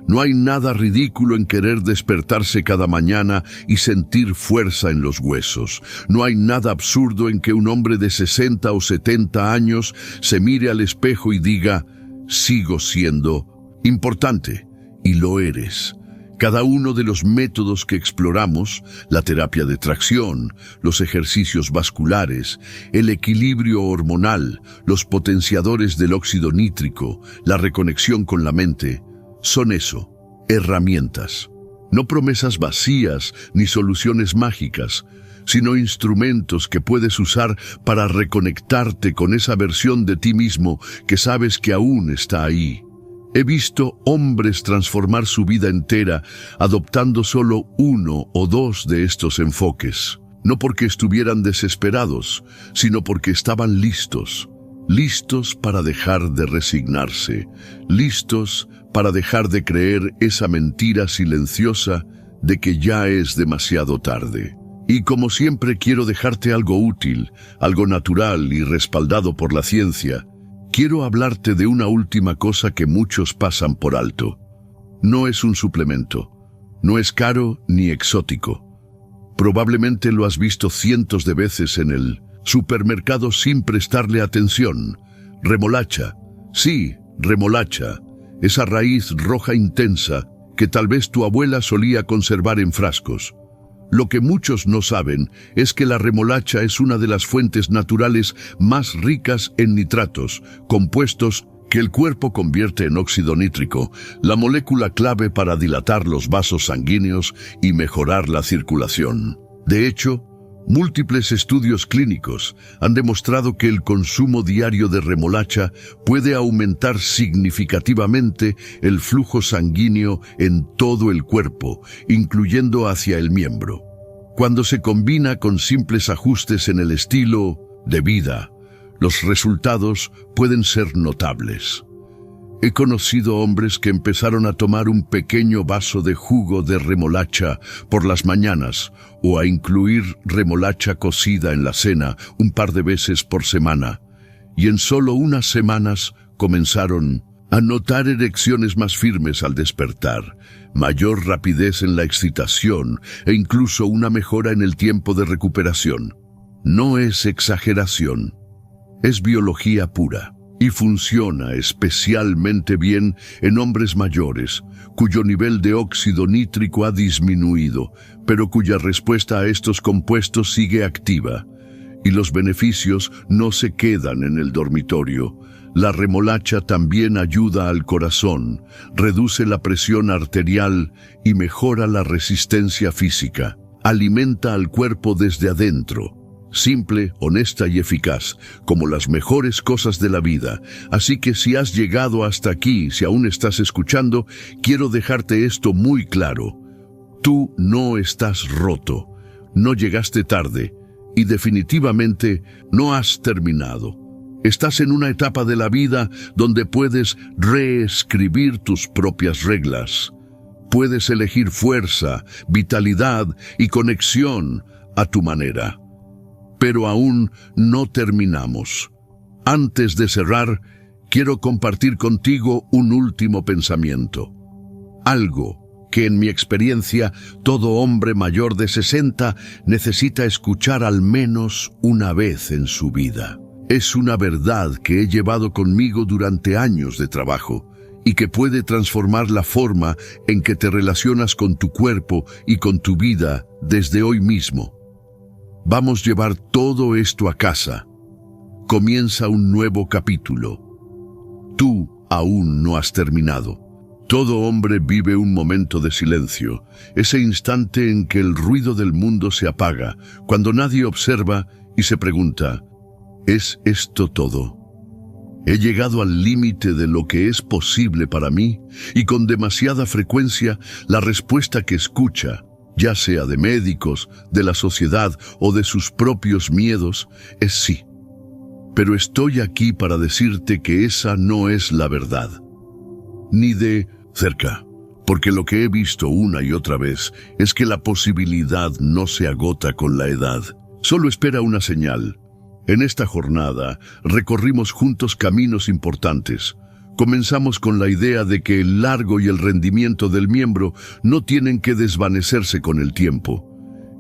[SPEAKER 1] No hay nada ridículo en querer despertarse cada mañana y sentir fuerza en los huesos. No hay nada absurdo en que un hombre de 60 o 70 años se mire al espejo y diga, sigo siendo importante, y lo eres. Cada uno de los métodos que exploramos, la terapia de tracción, los ejercicios vasculares, el equilibrio hormonal, los potenciadores del óxido nítrico, la reconexión con la mente, son eso, herramientas. No promesas vacías ni soluciones mágicas, sino instrumentos que puedes usar para reconectarte con esa versión de ti mismo que sabes que aún está ahí. He visto hombres transformar su vida entera adoptando solo uno o dos de estos enfoques, no porque estuvieran desesperados, sino porque estaban listos para dejar de resignarse, listos para dejar de creer esa mentira silenciosa de que ya es demasiado tarde. Y como siempre quiero dejarte algo útil, algo natural y respaldado por la ciencia. Quiero hablarte de una última cosa que muchos pasan por alto. No es un suplemento, no es caro ni exótico. Probablemente lo has visto cientos de veces en el supermercado sin prestarle atención. Remolacha, sí, remolacha, esa raíz roja intensa que tal vez tu abuela solía conservar en frascos. Lo que muchos no saben es que la remolacha es una de las fuentes naturales más ricas en nitratos, compuestos que el cuerpo convierte en óxido nítrico, la molécula clave para dilatar los vasos sanguíneos y mejorar la circulación. De hecho, múltiples estudios clínicos han demostrado que el consumo diario de remolacha puede aumentar significativamente el flujo sanguíneo en todo el cuerpo, incluyendo hacia el miembro. Cuando se combina con simples ajustes en el estilo de vida, los resultados pueden ser notables. He conocido hombres que empezaron a tomar un pequeño vaso de jugo de remolacha por las mañanas o a incluir remolacha cocida en la cena un par de veces por semana, y en solo unas semanas comenzaron a notar erecciones más firmes al despertar, mayor rapidez en la excitación e incluso una mejora en el tiempo de recuperación. No es exageración, es biología pura. Y funciona especialmente bien en hombres mayores, cuyo nivel de óxido nítrico ha disminuido, pero cuya respuesta a estos compuestos sigue activa. Y los beneficios no se quedan en el dormitorio. La remolacha también ayuda al corazón, reduce la presión arterial y mejora la resistencia física. Alimenta al cuerpo desde adentro. Simple, honesta y eficaz, como las mejores cosas de la vida. Así que si has llegado hasta aquí, si aún estás escuchando, quiero dejarte esto muy claro. Tú no estás roto, no llegaste tarde y definitivamente no has terminado. Estás en una etapa de la vida donde puedes reescribir tus propias reglas. Puedes elegir fuerza, vitalidad y conexión a tu manera. Pero aún no terminamos. Antes de cerrar, quiero compartir contigo un último pensamiento. Algo que en mi experiencia todo hombre mayor de 60 necesita escuchar al menos una vez en su vida. Es una verdad que he llevado conmigo durante años de trabajo y que puede transformar la forma en que te relacionas con tu cuerpo y con tu vida desde hoy mismo. Vamos a llevar todo esto a casa. Comienza un nuevo capítulo. Tú aún no has terminado. Todo hombre vive un momento de silencio, ese instante en que el ruido del mundo se apaga, cuando nadie observa y se pregunta, ¿es esto todo? He llegado al límite de lo que es posible para mí, y con demasiada frecuencia la respuesta que escucha, ya sea de médicos, de la sociedad o de sus propios miedos, es sí. Pero estoy aquí para decirte que esa no es la verdad. Ni de cerca, porque lo que he visto una y otra vez es que la posibilidad no se agota con la edad. Solo espera una señal. En esta jornada recorrimos juntos caminos importantes. Comenzamos con la idea de que el largo y el rendimiento del miembro no tienen que desvanecerse con el tiempo,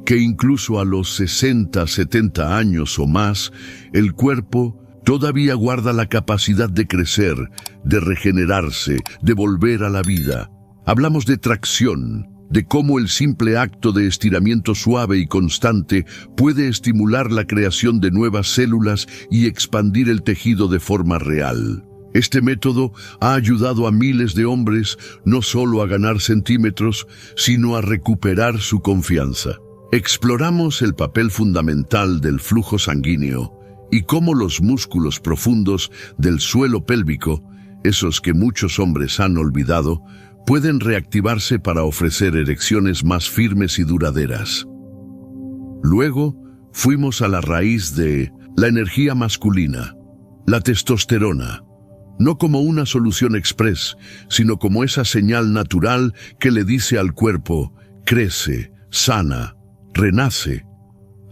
[SPEAKER 1] que incluso a los 60, 70 años o más, el cuerpo todavía guarda la capacidad de crecer, de regenerarse, de volver a la vida. Hablamos de tracción, de cómo el simple acto de estiramiento suave y constante puede estimular la creación de nuevas células y expandir el tejido de forma real. Este método ha ayudado a miles de hombres no solo a ganar centímetros, sino a recuperar su confianza. Exploramos el papel fundamental del flujo sanguíneo y cómo los músculos profundos del suelo pélvico, esos que muchos hombres han olvidado, pueden reactivarse para ofrecer erecciones más firmes y duraderas. Luego, fuimos a la raíz de la energía masculina, la testosterona, no como una solución express, sino como esa señal natural que le dice al cuerpo, crece, sana, renace.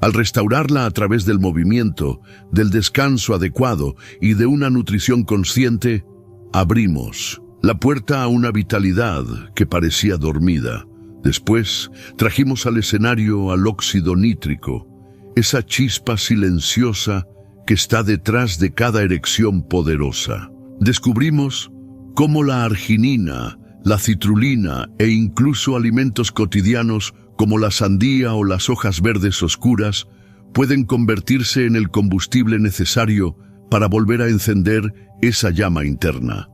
[SPEAKER 1] Al restaurarla a través del movimiento, del descanso adecuado y de una nutrición consciente, abrimos la puerta a una vitalidad que parecía dormida. Después, trajimos al escenario al óxido nítrico, esa chispa silenciosa que está detrás de cada erección poderosa. Descubrimos cómo la arginina, la citrulina e incluso alimentos cotidianos como la sandía o las hojas verdes oscuras pueden convertirse en el combustible necesario para volver a encender esa llama interna.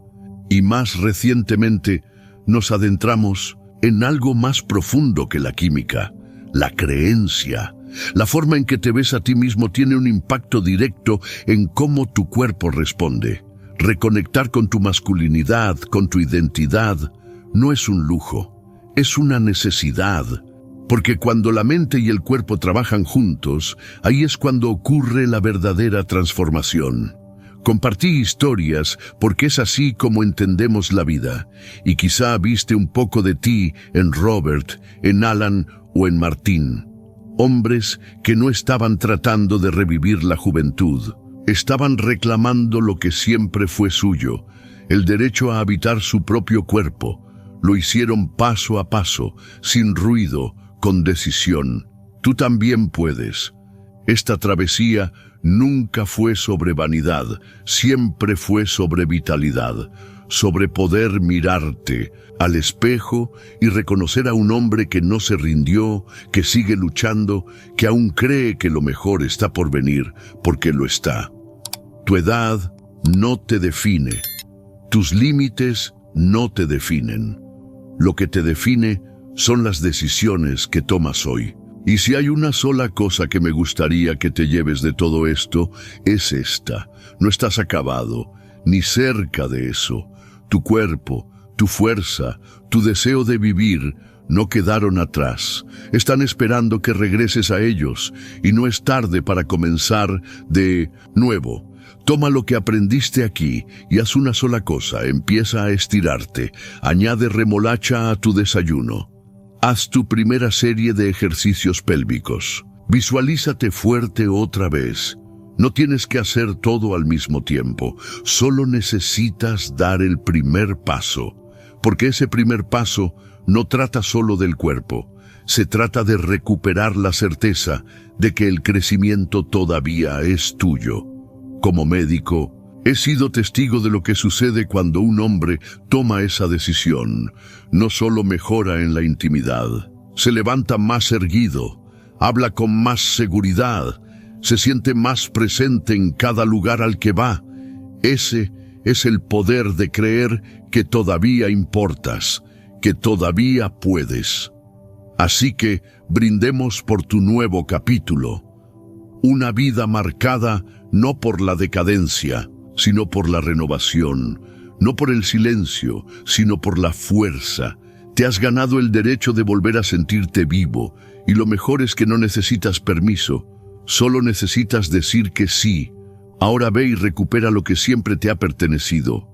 [SPEAKER 1] Y más recientemente nos adentramos en algo más profundo que la química, la creencia. La forma en que te ves a ti mismo tiene un impacto directo en cómo tu cuerpo responde. Reconectar con tu masculinidad, con tu identidad, no es un lujo, es una necesidad. Porque cuando la mente y el cuerpo trabajan juntos, ahí es cuando ocurre la verdadera transformación. Compartí historias porque es así como entendemos la vida, y quizá viste un poco de ti en Robert, en Alan o en Martín. Hombres que no estaban tratando de revivir la juventud, estaban reclamando lo que siempre fue suyo, el derecho a habitar su propio cuerpo. Lo hicieron paso a paso, sin ruido, con decisión. Tú también puedes. Esta travesía nunca fue sobre vanidad, siempre fue sobre vitalidad, sobre poder mirarte al espejo y reconocer a un hombre que no se rindió, que sigue luchando, que aún cree que lo mejor está por venir, porque lo está. Tu edad no te define. Tus límites no te definen. Lo que te define son las decisiones que tomas hoy. Y si hay una sola cosa que me gustaría que te lleves de todo esto, es esta. No estás acabado, ni cerca de eso. Tu cuerpo, tu fuerza, tu deseo de vivir no quedaron atrás. Están esperando que regreses a ellos, y no es tarde para comenzar de nuevo. Toma lo que aprendiste aquí y haz una sola cosa. Empieza a estirarte. Añade remolacha a tu desayuno. Haz tu primera serie de ejercicios pélvicos. Visualízate fuerte otra vez. No tienes que hacer todo al mismo tiempo. Solo necesitas dar el primer paso. Porque ese primer paso no trata solo del cuerpo. Se trata de recuperar la certeza de que el crecimiento todavía es tuyo. Como médico, he sido testigo de lo que sucede cuando un hombre toma esa decisión. No solo mejora en la intimidad, se levanta más erguido, habla con más seguridad, se siente más presente en cada lugar al que va. Ese es el poder de creer que todavía importas, que todavía puedes. Así que brindemos por tu nuevo capítulo. Una vida marcada no por la decadencia, sino por la renovación, no por el silencio, sino por la fuerza. Te has ganado el derecho de volver a sentirte vivo, y lo mejor es que no necesitas permiso, solo necesitas decir que sí. Ahora ve y recupera lo que siempre te ha pertenecido.